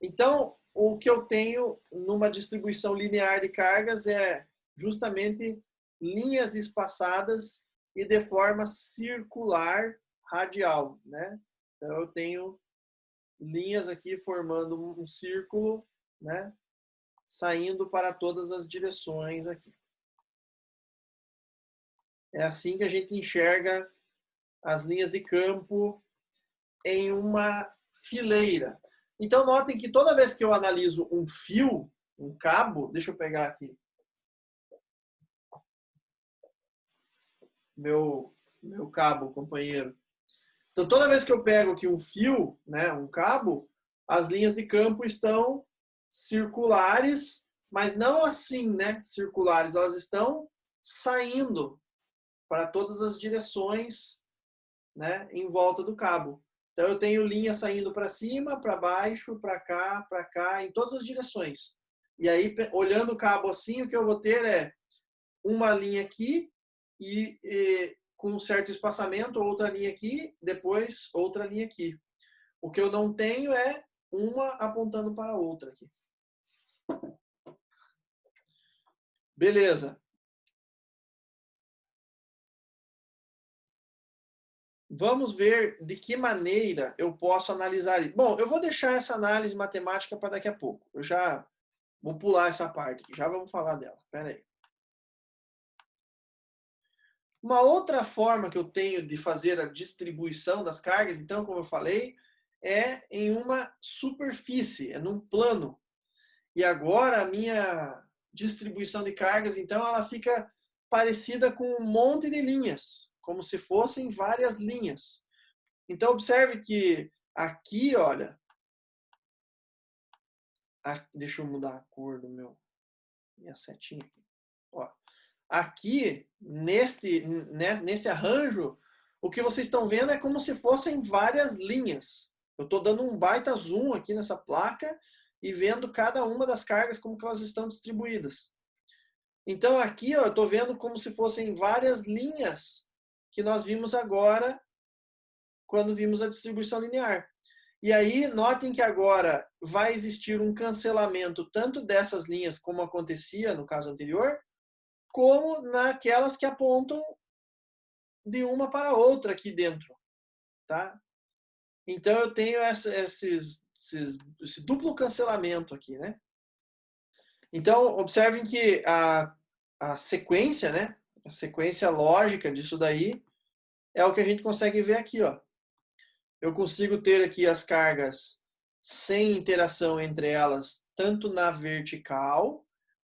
Então, o que eu tenho numa distribuição linear de cargas é justamente linhas espaçadas e de forma circular radial, né? Então, eu tenho linhas aqui formando um círculo, né? Saindo para todas as direções aqui. É assim que a gente enxerga as linhas de campo em uma fileira. Então, notem que toda vez que eu analiso um fio, um cabo, deixa eu pegar aqui meu cabo, companheiro. Então, toda vez que eu pego aqui um fio, né, um cabo, as linhas de campo estão circulares, mas não assim, né, circulares. Elas estão saindo para todas as direções, né, em volta do cabo. Então, eu tenho linha saindo para cima, para baixo, para cá, em todas as direções. E aí, olhando o cabo assim, o que eu vou ter é uma linha aqui e com um certo espaçamento, outra linha aqui, depois outra linha aqui. O que eu não tenho é uma apontando para a outra aqui. Beleza. Vamos ver de que maneira eu posso analisar isso. Bom, eu vou deixar essa análise matemática para daqui a pouco. Eu já vou pular essa parte aqui, já vamos falar dela. Espera aí. Uma outra forma que eu tenho de fazer a distribuição das cargas, então, como eu falei, é em uma superfície, é num plano. E agora a minha distribuição de cargas, então, ela fica parecida com um monte de linhas, como se fossem várias linhas. Então, observe que aqui, olha, deixa eu mudar a cor do minha setinha aqui. Ó, aqui, nesse arranjo, o que vocês estão vendo é como se fossem várias linhas. Eu estou dando um baita zoom aqui nessa placa e vendo cada uma das cargas como que elas estão distribuídas. Então aqui ó, eu estou vendo como se fossem várias linhas que nós vimos agora quando vimos a distribuição linear. E aí notem que agora vai existir um cancelamento tanto dessas linhas como acontecia no caso anterior, como naquelas que apontam de uma para outra aqui dentro. Tá? Então eu tenho esse duplo cancelamento aqui, né? Então observem que a sequência, né? A sequência lógica disso daí é o que a gente consegue ver aqui, ó. Eu consigo ter aqui as cargas sem interação entre elas, tanto na vertical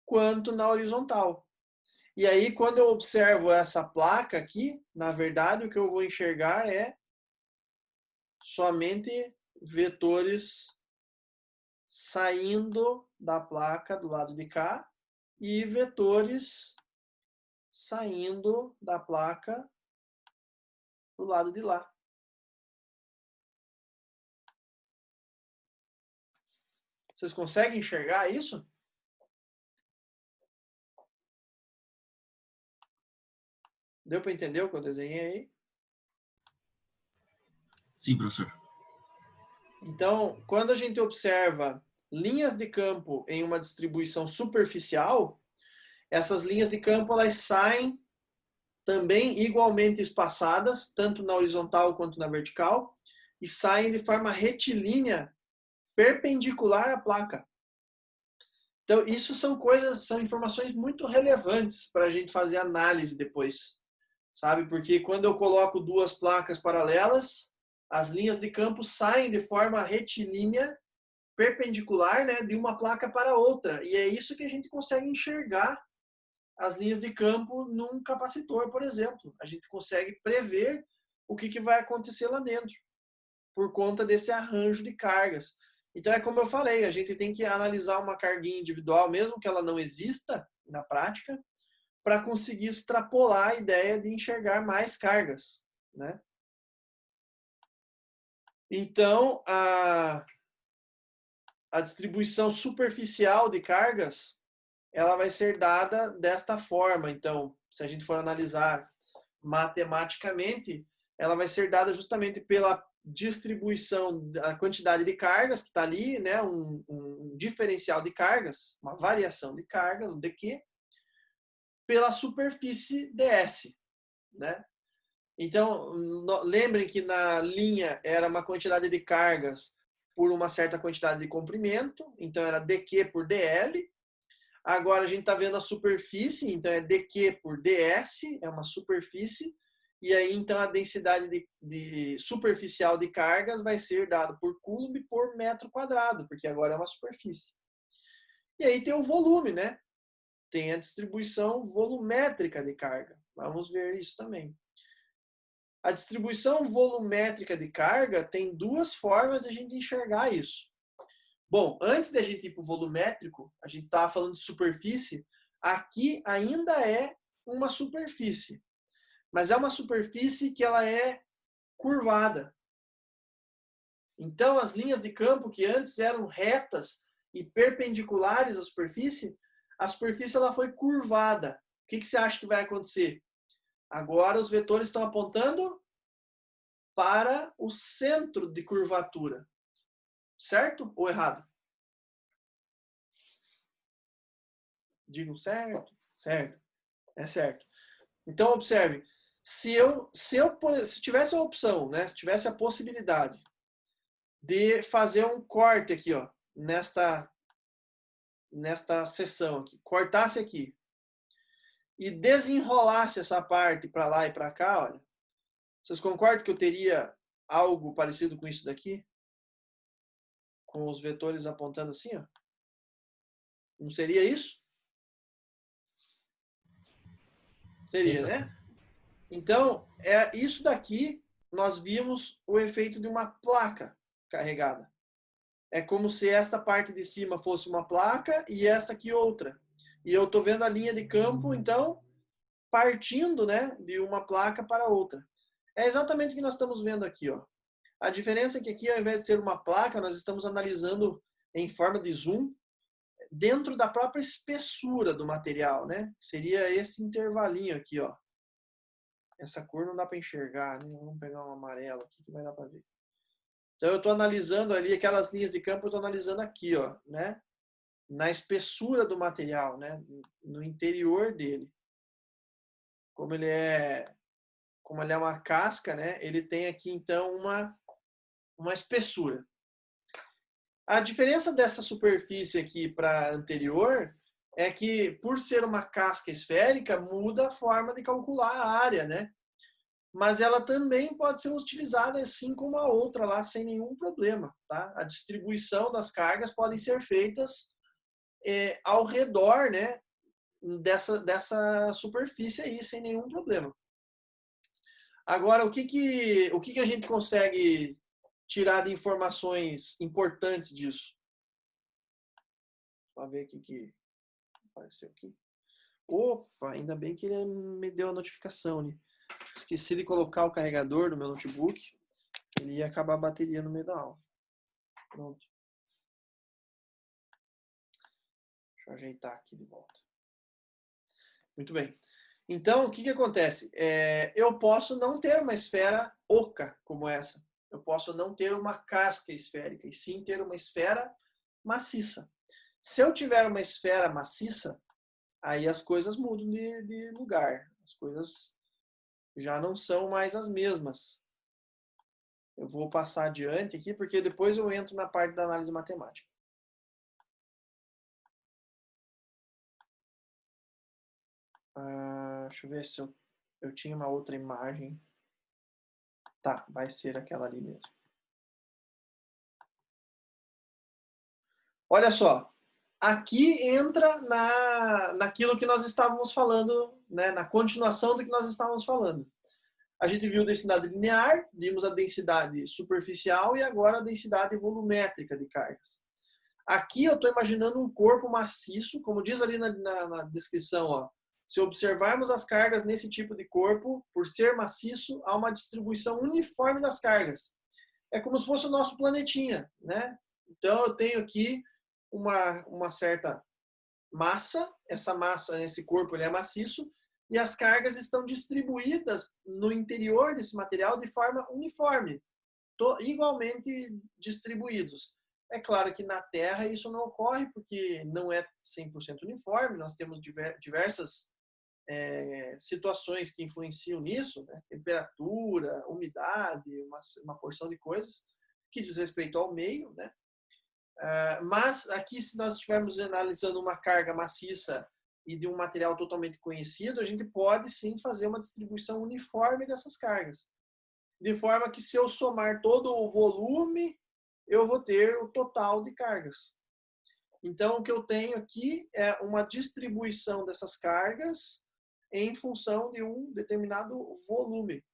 quanto na horizontal. E aí, quando eu observo essa placa aqui, na verdade, o que eu vou enxergar é somente vetores saindo da placa do lado de cá e vetores saindo da placa do lado de lá. Vocês conseguem enxergar isso? Deu para entender o que eu desenhei aí? Sim, professor. Então, quando a gente observa linhas de campo em uma distribuição superficial, essas linhas de campo elas saem também igualmente espaçadas, tanto na horizontal quanto na vertical, e saem de forma retilínea, perpendicular à placa. Então, isso são informações muito relevantes para a gente fazer análise depois, sabe? Porque quando eu coloco duas placas paralelas, as linhas de campo saem de forma retilínea, perpendicular, né, de uma placa para outra. E é isso que a gente consegue enxergar as linhas de campo num capacitor, por exemplo. A gente consegue prever o que vai acontecer lá dentro, por conta desse arranjo de cargas. Então é como eu falei, a gente tem que analisar uma carguinha individual, mesmo que ela não exista na prática, para conseguir extrapolar a ideia de enxergar mais cargas, né? Então, a distribuição superficial de cargas, ela vai ser dada desta forma. Então, se a gente for analisar matematicamente, ela vai ser dada justamente pela distribuição da quantidade de cargas que está ali, né? Um diferencial de cargas, uma variação de carga, o dq, pela superfície ds, né? Então, lembrem que na linha era uma quantidade de cargas por uma certa quantidade de comprimento, então era dq por dl. Agora a gente está vendo a superfície, então é dq por ds, é uma superfície, e aí então a densidade de superficial de cargas vai ser dada por coulomb por metro quadrado, porque agora é uma superfície. E aí tem o volume, né? Tem a distribuição volumétrica de carga. Vamos ver isso também. A distribuição volumétrica de carga tem duas formas de a gente enxergar isso. Bom, antes da gente ir para o volumétrico, a gente estava falando de superfície. Aqui ainda é uma superfície, mas é uma superfície que ela é curvada. Então, as linhas de campo que antes eram retas e perpendiculares à superfície, a superfície ela foi curvada. O que você acha que vai acontecer? Agora os vetores estão apontando para o centro de curvatura. Certo ou errado? Digam certo? Certo. É certo. Então, observe. Se tivesse a opção, né? Se tivesse a possibilidade de fazer um corte aqui, ó, nesta seção aqui, cortasse aqui e desenrolasse essa parte para lá e para cá, olha. Vocês concordam que eu teria algo parecido com isso daqui? Com os vetores apontando assim, ó? Não seria isso? Seria, Sim, né? Então, isso daqui, nós vimos o efeito de uma placa carregada. É como se esta parte de cima fosse uma placa e essa aqui outra. E eu estou vendo a linha de campo, então, partindo, né, de uma placa para outra. É exatamente o que nós estamos vendo aqui, ó. A diferença é que aqui, ao invés de ser uma placa, nós estamos analisando em forma de zoom dentro da própria espessura do material, né? Seria esse intervalinho aqui, ó. Essa cor não dá para enxergar, né? Vamos pegar um amarelo aqui que vai dar para ver. Então eu estou analisando ali aquelas linhas de campo, eu estou analisando aqui, ó, né? Na espessura do material, né? No interior dele. Como ele é uma casca, né? Ele tem aqui então uma espessura. A diferença dessa superfície aqui para a anterior é que, por ser uma casca esférica, muda a forma de calcular a área, né? Mas ela também pode ser utilizada assim como a outra lá, sem nenhum problema, tá? A distribuição das cargas podem ser feitas ao redor, né, dessa superfície aí, sem nenhum problema. Agora, o que a gente consegue tirar de informações importantes disso? Vamos ver o que apareceu aqui. Opa, ainda bem que ele me deu a notificação, né? Esqueci de colocar o carregador do meu notebook. Ele ia acabar a bateria no meio da aula. Pronto. Deixa eu ajeitar aqui de volta. Muito bem. Então, o que acontece? Eu posso não ter uma esfera oca como essa. Eu posso não ter uma casca esférica, e sim ter uma esfera maciça. Se eu tiver uma esfera maciça, aí as coisas mudam de lugar. As coisas já não são mais as mesmas. Eu vou passar adiante aqui, porque depois eu entro na parte da análise matemática. Deixa eu ver se eu tinha uma outra imagem. Tá, vai ser aquela ali mesmo. Olha só, aqui entra naquilo que nós estávamos falando, né, na continuação do que nós estávamos falando. A gente viu densidade linear, vimos a densidade superficial e agora a densidade volumétrica de cargas. Aqui eu estou imaginando um corpo maciço, como diz ali na descrição, ó. Se observarmos as cargas nesse tipo de corpo, por ser maciço, há uma distribuição uniforme das cargas. É como se fosse o nosso planetinha, né? Então eu tenho aqui uma certa massa, essa massa, esse corpo ele é maciço, e as cargas estão distribuídas no interior desse material de forma uniforme, igualmente distribuídos. É claro que na Terra isso não ocorre porque não é 100% uniforme, nós temos diversas situações que influenciam nisso, né? Temperatura, umidade, uma porção de coisas que diz respeito ao meio, né? Mas aqui, se nós estivermos analisando uma carga maciça e de um material totalmente conhecido, a gente pode sim fazer uma distribuição uniforme dessas cargas. De forma que se eu somar todo o volume, eu vou ter o total de cargas. Então, o que eu tenho aqui é uma distribuição dessas cargas em função de um determinado volume.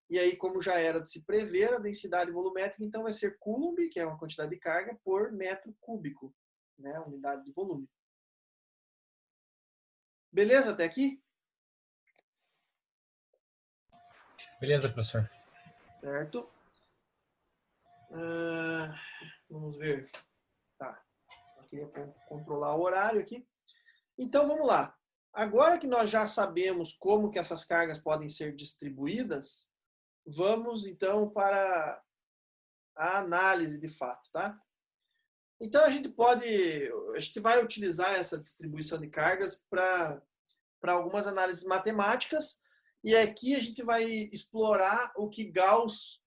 E aí, como já era de se prever, a densidade volumétrica, então, vai ser coulomb, que é uma quantidade de carga, por metro cúbico, né? Unidade de volume. Beleza até aqui? Beleza, professor. Certo. Vamos ver. Tá. Eu queria controlar o horário aqui. Então, vamos lá. Agora que nós já sabemos como que essas cargas podem ser distribuídas, vamos, então, para a análise de fato, tá? Então, a gente vai utilizar essa distribuição de cargas para algumas análises matemáticas, e aqui a gente vai explorar o que Gauss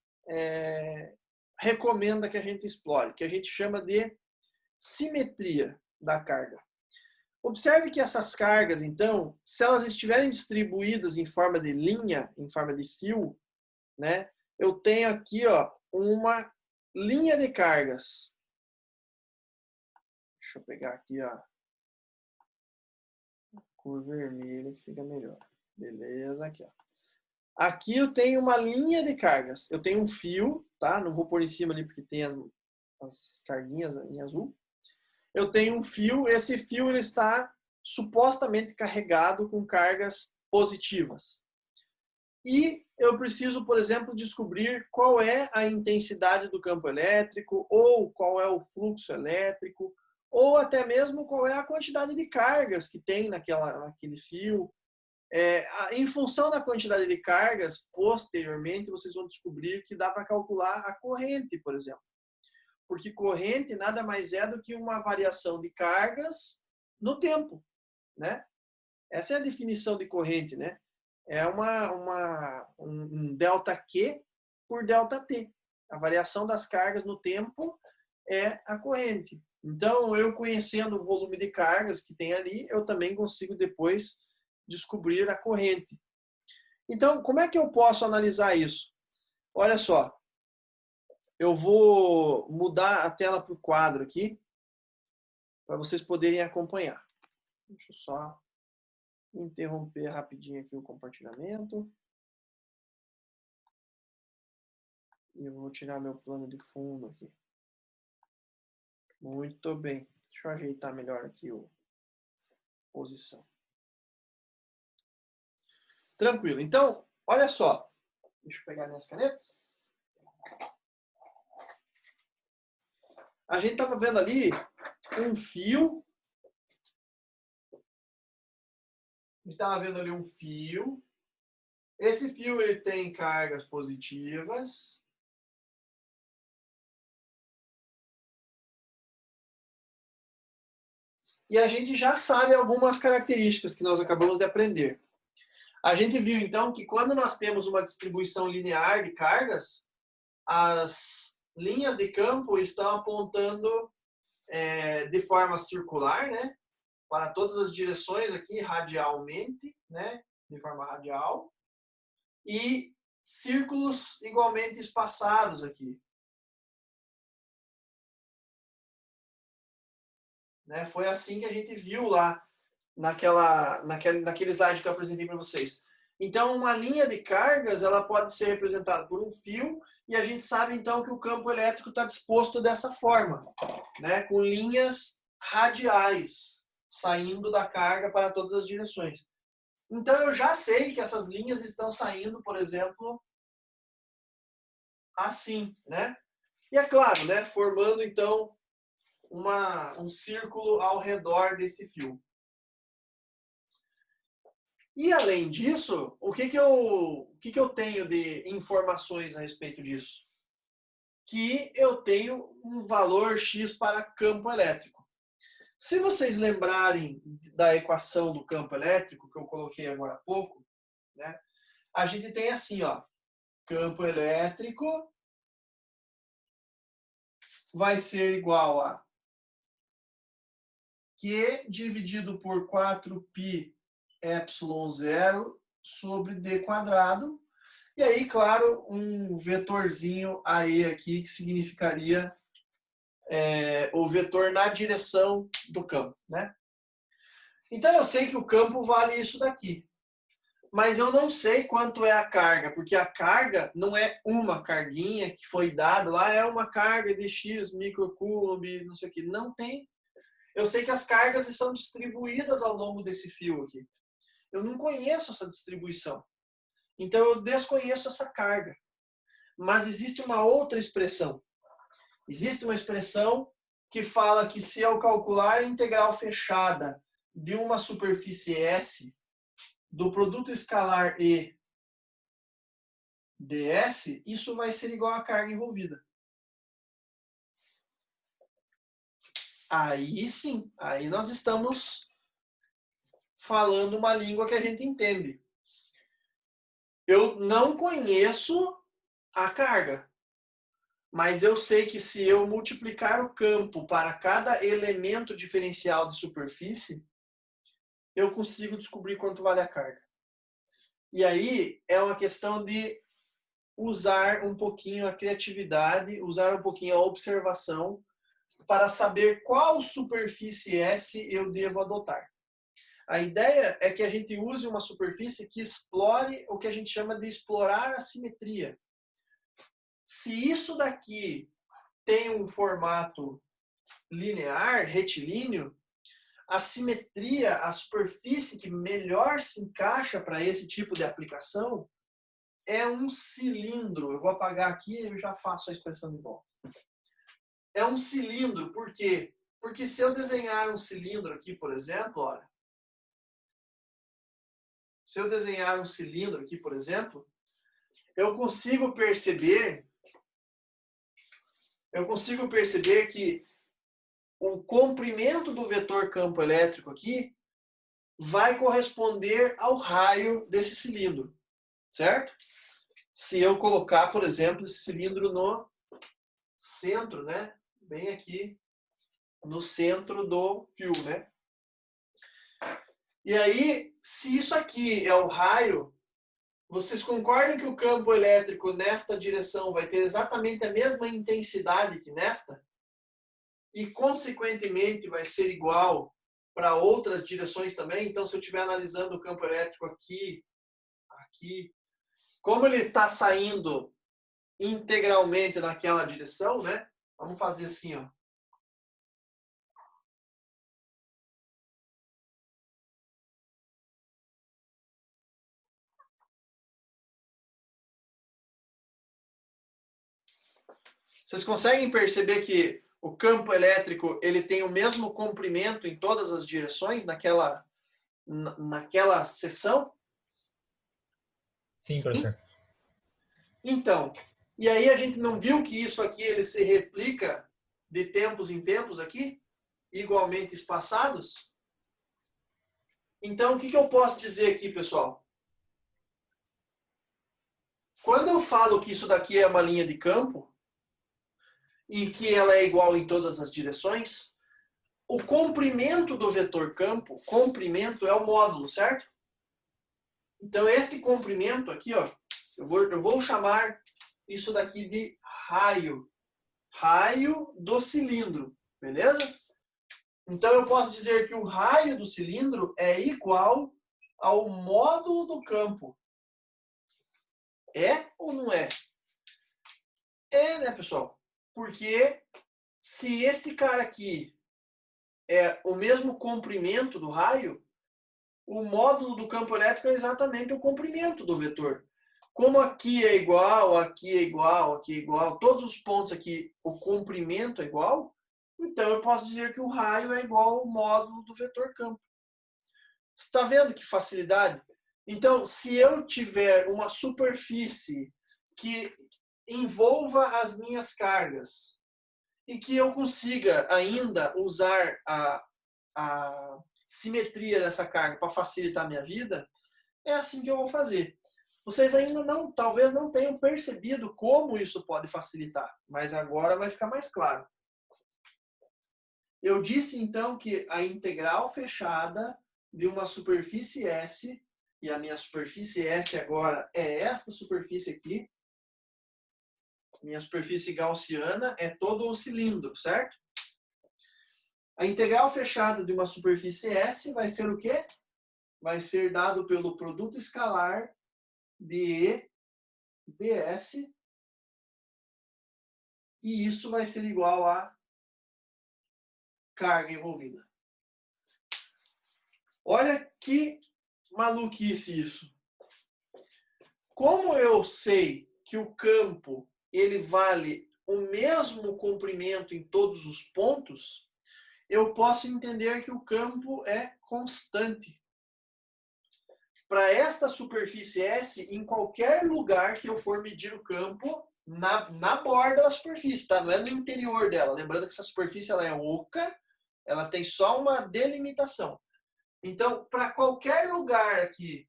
recomenda que a gente explore, que a gente chama de simetria da carga. Observe que essas cargas, então, se elas estiverem distribuídas em forma de linha, em forma de fio, né, eu tenho aqui, ó, uma linha de cargas. Deixa eu pegar aqui a cor vermelha que fica melhor. Beleza, aqui, ó. Aqui eu tenho uma linha de cargas. Eu tenho um fio, tá? Não vou pôr em cima ali porque tem as carguinhas em azul. Eu tenho um fio, esse fio ele está supostamente carregado com cargas positivas. E eu preciso, por exemplo, descobrir qual é a intensidade do campo elétrico, ou qual é o fluxo elétrico, ou até mesmo qual é a quantidade de cargas que tem naquele fio. Em função da quantidade de cargas, posteriormente vocês vão descobrir que dá para calcular a corrente, por exemplo. Porque corrente nada mais é do que uma variação de cargas no tempo, né? Essa é a definição de corrente, né? É um ΔQ por ΔT. A variação das cargas no tempo é a corrente. Então, eu conhecendo o volume de cargas que tem ali, eu também consigo depois descobrir a corrente. Então, como é que eu posso analisar isso? Olha só. Eu vou mudar a tela para o quadro aqui, para vocês poderem acompanhar. Deixa eu só interromper rapidinho aqui o compartilhamento. E eu vou tirar meu plano de fundo aqui. Muito bem. Deixa eu ajeitar melhor aqui a posição. Tranquilo. Então, olha só. Deixa eu pegar minhas canetas. A gente estava vendo ali um fio. A gente estava vendo ali um fio. Esse fio ele tem cargas positivas. E a gente já sabe algumas características que nós acabamos de aprender. A gente viu, então, que quando nós temos uma distribuição linear de cargas, as linhas de campo estão apontando de forma circular, né? Para todas as direções aqui, radialmente, né? De forma radial. E círculos igualmente espaçados aqui. Né? Foi assim que a gente viu lá naquele slide que eu apresentei para vocês. Então, uma linha de cargas ela pode ser representada por um fio e a gente sabe então que o campo elétrico está disposto dessa forma, né? Com linhas radiais saindo da carga para todas as direções. Então, eu já sei que essas linhas estão saindo, por exemplo, assim, né? E é claro, né? Formando então um círculo ao redor desse fio. E além disso, o que eu tenho de informações a respeito disso? Que eu tenho um valor X para campo elétrico. Se vocês lembrarem da equação do campo elétrico, que eu coloquei agora há pouco, né, a gente tem assim, ó, campo elétrico vai ser igual a Q dividido por 4π epsilon 0 sobre d quadrado. E aí, claro, um vetorzinho AE aqui, que significaria o vetor na direção do campo, né? Então, eu sei que o campo vale isso daqui. Mas eu não sei quanto é a carga, porque a carga não é uma carguinha que foi dada lá, é uma carga de X microcoulomb, não sei o que. Não tem. Eu sei que as cargas estão distribuídas ao longo desse fio aqui. Eu não conheço essa distribuição. Então, eu desconheço essa carga. Mas existe uma outra expressão. Existe uma expressão que fala que se eu calcular a integral fechada de uma superfície S do produto escalar E ds, isso vai ser igual à carga envolvida. Aí sim, aí nós estamos falando uma língua que a gente entende. Eu não conheço a carga, mas eu sei que se eu multiplicar o campo para cada elemento diferencial de superfície, eu consigo descobrir quanto vale a carga. E aí é uma questão de usar um pouquinho a criatividade, usar um pouquinho a observação para saber qual superfície S eu devo adotar. A ideia é que a gente use uma superfície que explore o que a gente chama de explorar a simetria. Se isso daqui tem um formato linear, retilíneo, a simetria, a superfície que melhor se encaixa para esse tipo de aplicação é um cilindro. Eu vou apagar aqui e eu já faço a expressão de volta. É um cilindro, por quê? Porque se eu desenhar um cilindro aqui, por exemplo, olha. Se eu desenhar um cilindro aqui, por exemplo, eu consigo perceber que o comprimento do vetor campo elétrico aqui vai corresponder ao raio desse cilindro, certo? Se eu colocar, por exemplo, esse cilindro no centro, né? Bem aqui no centro do fio, né? E aí, se isso aqui é o raio, vocês concordam que o campo elétrico nesta direção vai ter exatamente a mesma intensidade que nesta? E, consequentemente, vai ser igual para outras direções também? Então, se eu estiver analisando o campo elétrico aqui, aqui, como ele está saindo integralmente naquela direção, né? Vamos fazer assim, ó. Vocês conseguem perceber que o campo elétrico ele tem o mesmo comprimento em todas as direções naquela seção? Sim, professor. Então, e aí a gente não viu que isso aqui ele se replica de tempos em tempos aqui, igualmente espaçados? Então, o que eu posso dizer aqui, pessoal? Quando eu falo que isso daqui é uma linha de campo, e que ela é igual em todas as direções, o comprimento do vetor campo, comprimento é o módulo, certo? Então, este comprimento aqui, ó, eu vou chamar isso daqui de raio. Raio do cilindro, beleza? Então, eu posso dizer que o raio do cilindro é igual ao módulo do campo. É ou não é? É, né, pessoal? Porque se esse cara aqui é o mesmo comprimento do raio, o módulo do campo elétrico é exatamente o comprimento do vetor. Como aqui é igual, aqui é igual, aqui é igual, todos os pontos aqui, o comprimento é igual, então eu posso dizer que o raio é igual ao módulo do vetor campo. Você está vendo que facilidade? Então, se eu tiver uma superfície que envolva as minhas cargas, e que eu consiga ainda usar a simetria dessa carga para facilitar a minha vida, é assim que eu vou fazer. Vocês ainda não, talvez não tenham percebido como isso pode facilitar, mas agora vai ficar mais claro. Eu disse então que a integral fechada de uma superfície S, e a minha superfície S agora é esta superfície aqui, minha superfície gaussiana é todo o cilindro, certo? A integral fechada de uma superfície S vai ser o quê? Vai ser dado pelo produto escalar de E ds, e isso vai ser igual a carga envolvida. Olha que maluquice isso. Como eu sei que o campo ele vale o mesmo comprimento em todos os pontos, eu posso entender que o campo é constante. Para esta superfície S, em qualquer lugar que eu for medir o campo, na borda da superfície, tá? Não é no interior dela. Lembrando que essa superfície ela é oca, ela tem só uma delimitação. Então, para qualquer lugar aqui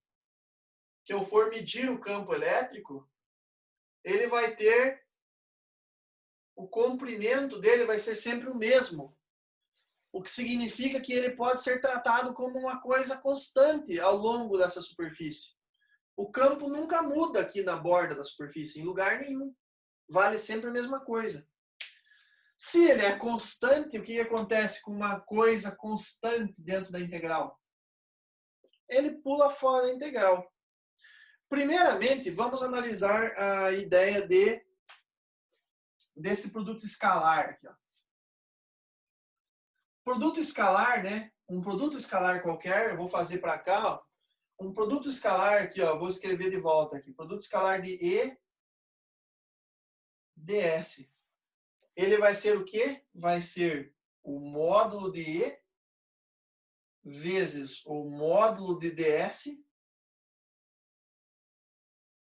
que eu for medir o campo elétrico, ele vai ter, o comprimento dele vai ser sempre o mesmo. O que significa que ele pode ser tratado como uma coisa constante ao longo dessa superfície. O campo nunca muda aqui na borda da superfície, em lugar nenhum. Vale sempre a mesma coisa. Se ele é constante, o que acontece com uma coisa constante dentro da integral? ele pula fora da integral. Primeiramente, vamos analisar a ideia desse produto escalar aqui, ó. Produto escalar, né? Um produto escalar qualquer, eu vou fazer para cá, ó. Um produto escalar aqui, ó, vou escrever de volta aqui. Produto escalar de E ds. Ele vai ser o quê? Vai ser o módulo de E vezes o módulo de ds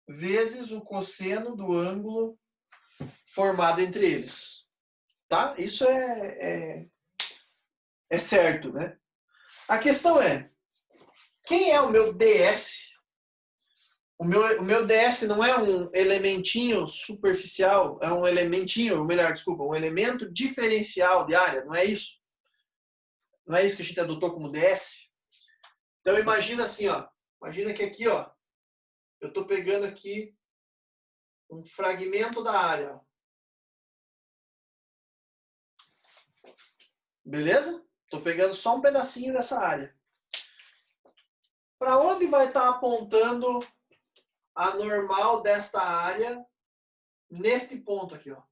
vezes o cosseno do ângulo formado entre eles. Tá? Isso é certo, né? A questão é, quem é o meu ds? O meu ds não é um elementinho superficial, é um elementinho, ou melhor, desculpa, um elemento diferencial de área, não é isso? Não é isso que a gente adotou como ds? Então imagina assim, ó, imagina que aqui, ó, eu estou pegando aqui um fragmento da área, ó. Beleza? Estou pegando só um pedacinho dessa área. Para onde vai estar apontando a normal desta área neste ponto aqui, ó?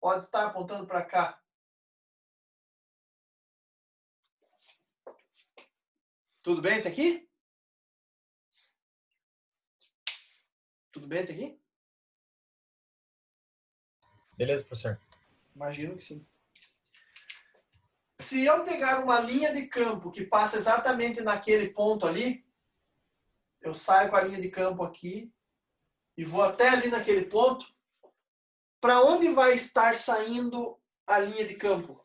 Pode estar apontando para cá. Tudo bem até aqui? Tudo bem até aqui? Beleza, professor? Imagino que sim. Se eu pegar uma linha de campo que passa exatamente naquele ponto ali, eu saio com a linha de campo aqui e vou até ali naquele ponto, para onde vai estar saindo a linha de campo?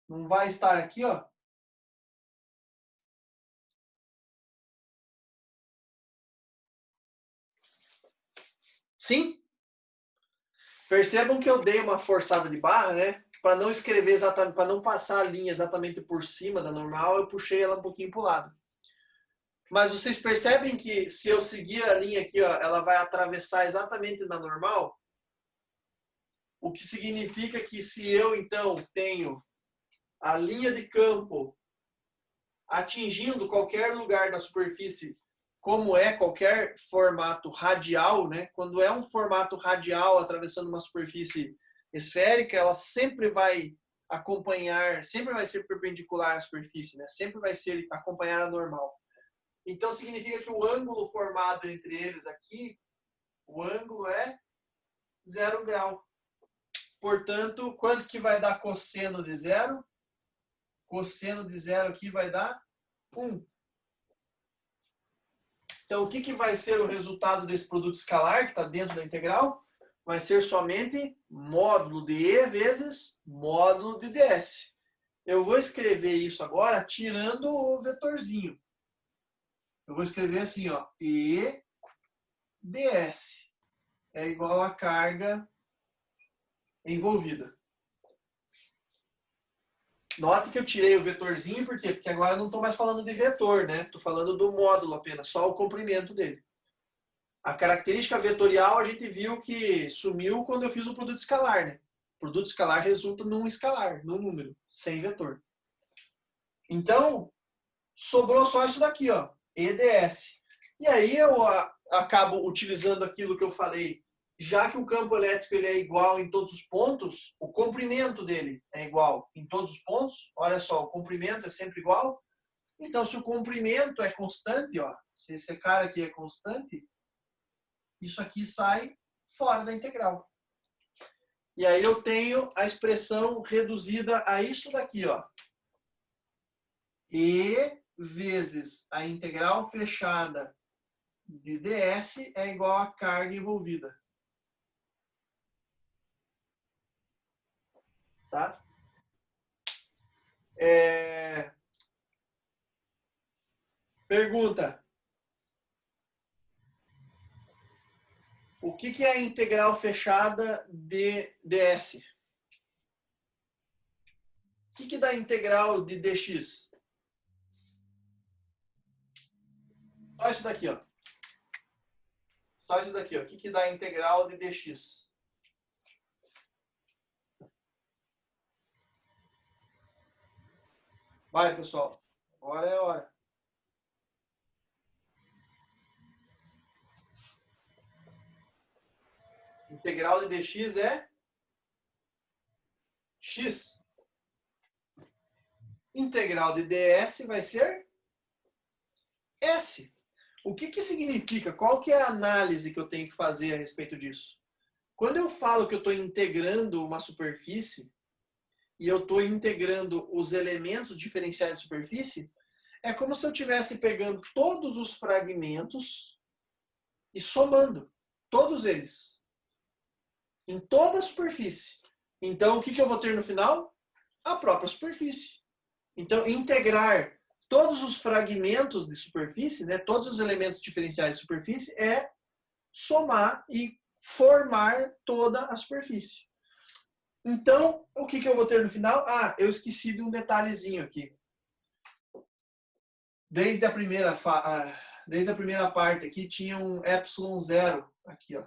Não vai estar aqui, ó? Sim? Percebam que eu dei uma forçada de barra, né? Para não escrever exatamente, para não passar a linha exatamente por cima da normal, eu puxei ela um pouquinho para o lado. Mas vocês percebem que se eu seguir a linha aqui, ó, ela vai atravessar exatamente na normal? O que significa que se eu, então, tenho a linha de campo atingindo qualquer lugar da superfície, como é qualquer formato radial, né? Quando é um formato radial atravessando uma superfície esférica, ela sempre vai acompanhar, sempre vai ser perpendicular à superfície, né? Sempre vai ser acompanhar a normal. Então significa que o ângulo formado entre eles aqui, o ângulo é 0 grau. Portanto, quanto que vai dar cosseno de 0? Cosseno de 0 aqui vai dar 1. Então, o que vai ser o resultado desse produto escalar que está dentro da integral? Vai ser somente módulo de E vezes módulo de ds. Eu vou escrever isso agora tirando o vetorzinho. Eu vou escrever assim, ó, E ds é igual a carga envolvida. Note que eu tirei o vetorzinho, por quê? Porque agora eu não estou mais falando de vetor, né? Estou falando do módulo apenas, só o comprimento dele. A característica vetorial a gente viu que sumiu quando eu fiz o produto escalar, né? O produto escalar resulta num escalar, num número, sem vetor. Então, sobrou só isso daqui, ó, EDS. E aí eu acabo utilizando aquilo que eu falei. Já que o campo elétrico ele é igual em todos os pontos, o comprimento dele é igual em todos os pontos. Olha só, o comprimento é sempre igual. Então, se o comprimento é constante, ó, se esse cara aqui é constante, isso aqui sai fora da integral. E aí eu tenho a expressão reduzida a isso daqui, ó. E vezes a integral fechada de ds é igual a carga envolvida. Tá? Pergunta. O que é a integral fechada de ds? O que dá a integral de dx? Só isso daqui, ó. Só isso daqui, ó. O que dá a integral de dx? Vai, pessoal. Agora é a hora. Integral de dx é x. Integral de ds vai ser s. O que que significa? Qual que é a análise que eu tenho que fazer a respeito disso? Quando eu falo que eu estou integrando uma superfície e eu estou integrando os elementos diferenciais de superfície, é como se eu estivesse pegando todos os fragmentos e somando todos eles em toda a superfície. Então, o que que eu vou ter no final? A própria superfície. Então, integrar todos os fragmentos de superfície, né, todos os elementos diferenciais de superfície, é somar e formar toda a superfície. Então, o que que eu vou ter no final? Ah, eu esqueci de um detalhezinho aqui. Desde a primeira parte aqui tinha um epsilon zero aqui, ó.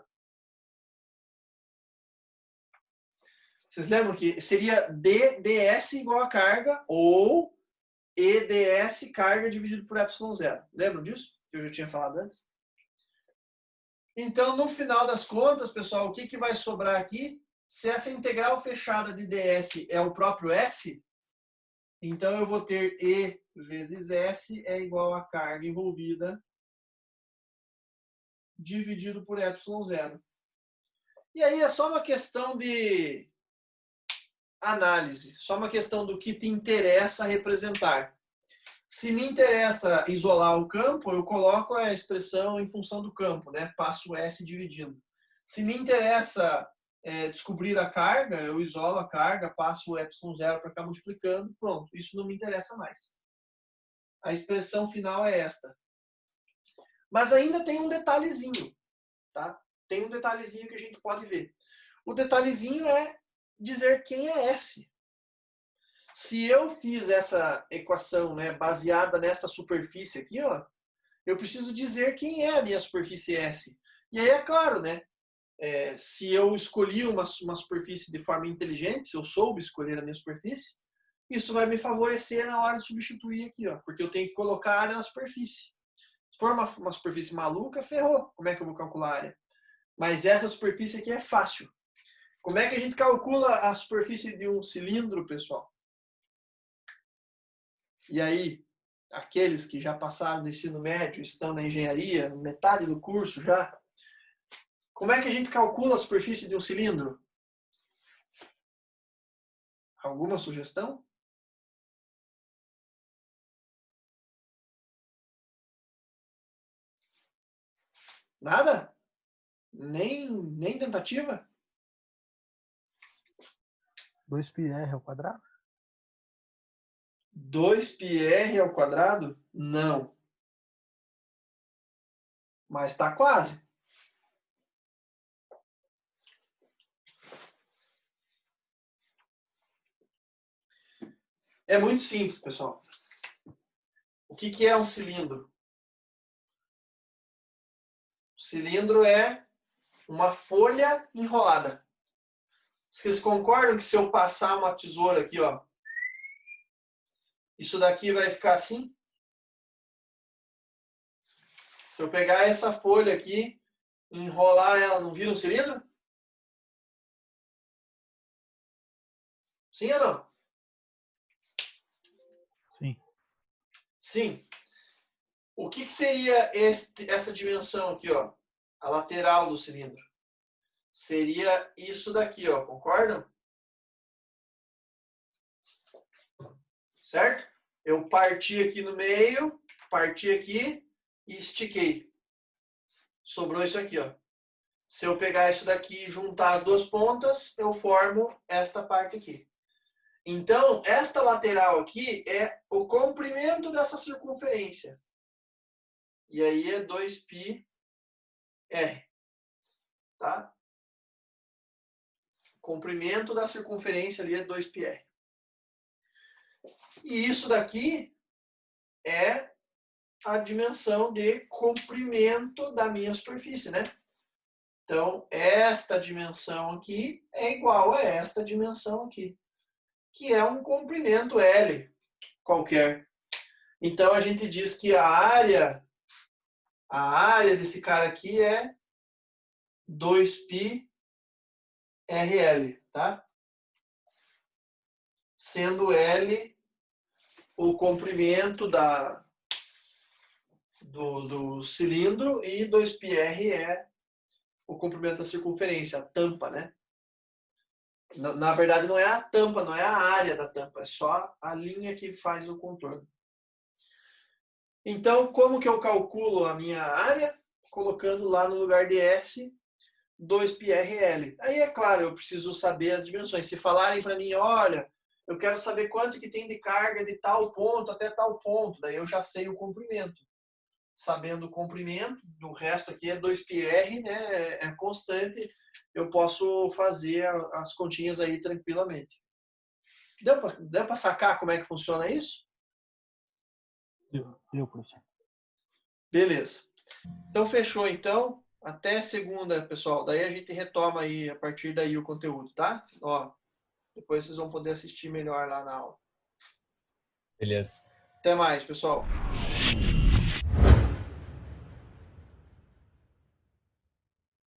Vocês lembram que seria ds igual a carga ou EDS carga dividido por epsilon zero. Lembram disso? Que eu já tinha falado antes? Então, no final das contas, pessoal, o que que vai sobrar aqui? Se essa integral fechada de ds é o próprio S, então eu vou ter E vezes S é igual a carga envolvida dividido por epsilon zero. E aí é só uma questão de análise, só uma questão do que te interessa representar. Se me interessa isolar o campo, eu coloco a expressão em função do campo, né? Passo S dividindo. Se me interessa descobrir a carga, eu isolo a carga, passo o epsilon zero para ficar multiplicando, pronto. Isso não me interessa mais. A expressão final é esta. Mas ainda tem um detalhezinho, tá? Tem um detalhezinho que a gente pode ver. O detalhezinho é dizer quem é S. Se eu fiz essa equação, né, baseada nessa superfície aqui, ó, eu preciso dizer quem é a minha superfície S. E aí é claro, né? Se eu escolhi uma superfície de forma inteligente, se eu soube escolher a minha superfície, isso vai me favorecer na hora de substituir aqui, ó, porque eu tenho que colocar a área na superfície. Se for uma superfície maluca, ferrou. Como é que eu vou calcular a área? Mas essa superfície aqui é fácil. Como é que a gente calcula a superfície de um cilindro, pessoal? E aí, aqueles que já passaram do ensino médio, estão na engenharia, metade do curso já, como é que a gente calcula a superfície de um cilindro? Alguma sugestão? Nada? Nem tentativa? 2πr ao quadrado? 2πr ao quadrado? Não. Mas está quase. É muito simples, pessoal. O que é um cilindro? O cilindro é uma folha enrolada. Vocês concordam que se eu passar uma tesoura aqui, ó, isso daqui vai ficar assim? Se eu pegar essa folha aqui e enrolar ela, não vira um cilindro? Sim ou não? Sim. Sim. O que seria essa dimensão aqui, ó? A lateral do cilindro. Seria isso daqui, ó. Concordam? Certo? Eu parti aqui no meio, parti aqui e estiquei. Sobrou isso aqui, ó. Se eu pegar isso daqui e juntar as duas pontas, eu formo esta parte aqui. Então, esta lateral aqui é o comprimento dessa circunferência. E aí é 2πr. Tá? Comprimento da circunferência ali é 2πr. E isso daqui é a dimensão de comprimento da minha superfície, né? Então, esta dimensão aqui é igual a esta dimensão aqui, que é um comprimento L qualquer. Então, a gente diz que a área desse cara aqui é 2πrl, tá? Sendo L o comprimento do cilindro e 2πr é o comprimento da circunferência, a tampa, né? Na verdade, não é a tampa, não é a área da tampa, é só a linha que faz o contorno. Então, como que eu calculo a minha área? Colocando lá no lugar de S, 2πrl. Aí, é claro, eu preciso saber as dimensões. Se falarem para mim, olha, eu quero saber quanto que tem de carga de tal ponto até tal ponto, daí eu já sei o comprimento. Sabendo o comprimento, do resto aqui é 2πr, né? É constante, eu posso fazer as continhas aí tranquilamente. Deu para sacar como é que funciona isso? Deu, professor. Beleza. Então, fechou, então. Até segunda, pessoal. Daí a gente retoma aí, a partir daí, o conteúdo, tá? Ó, depois vocês vão poder assistir melhor lá na aula. Beleza. Até mais, pessoal.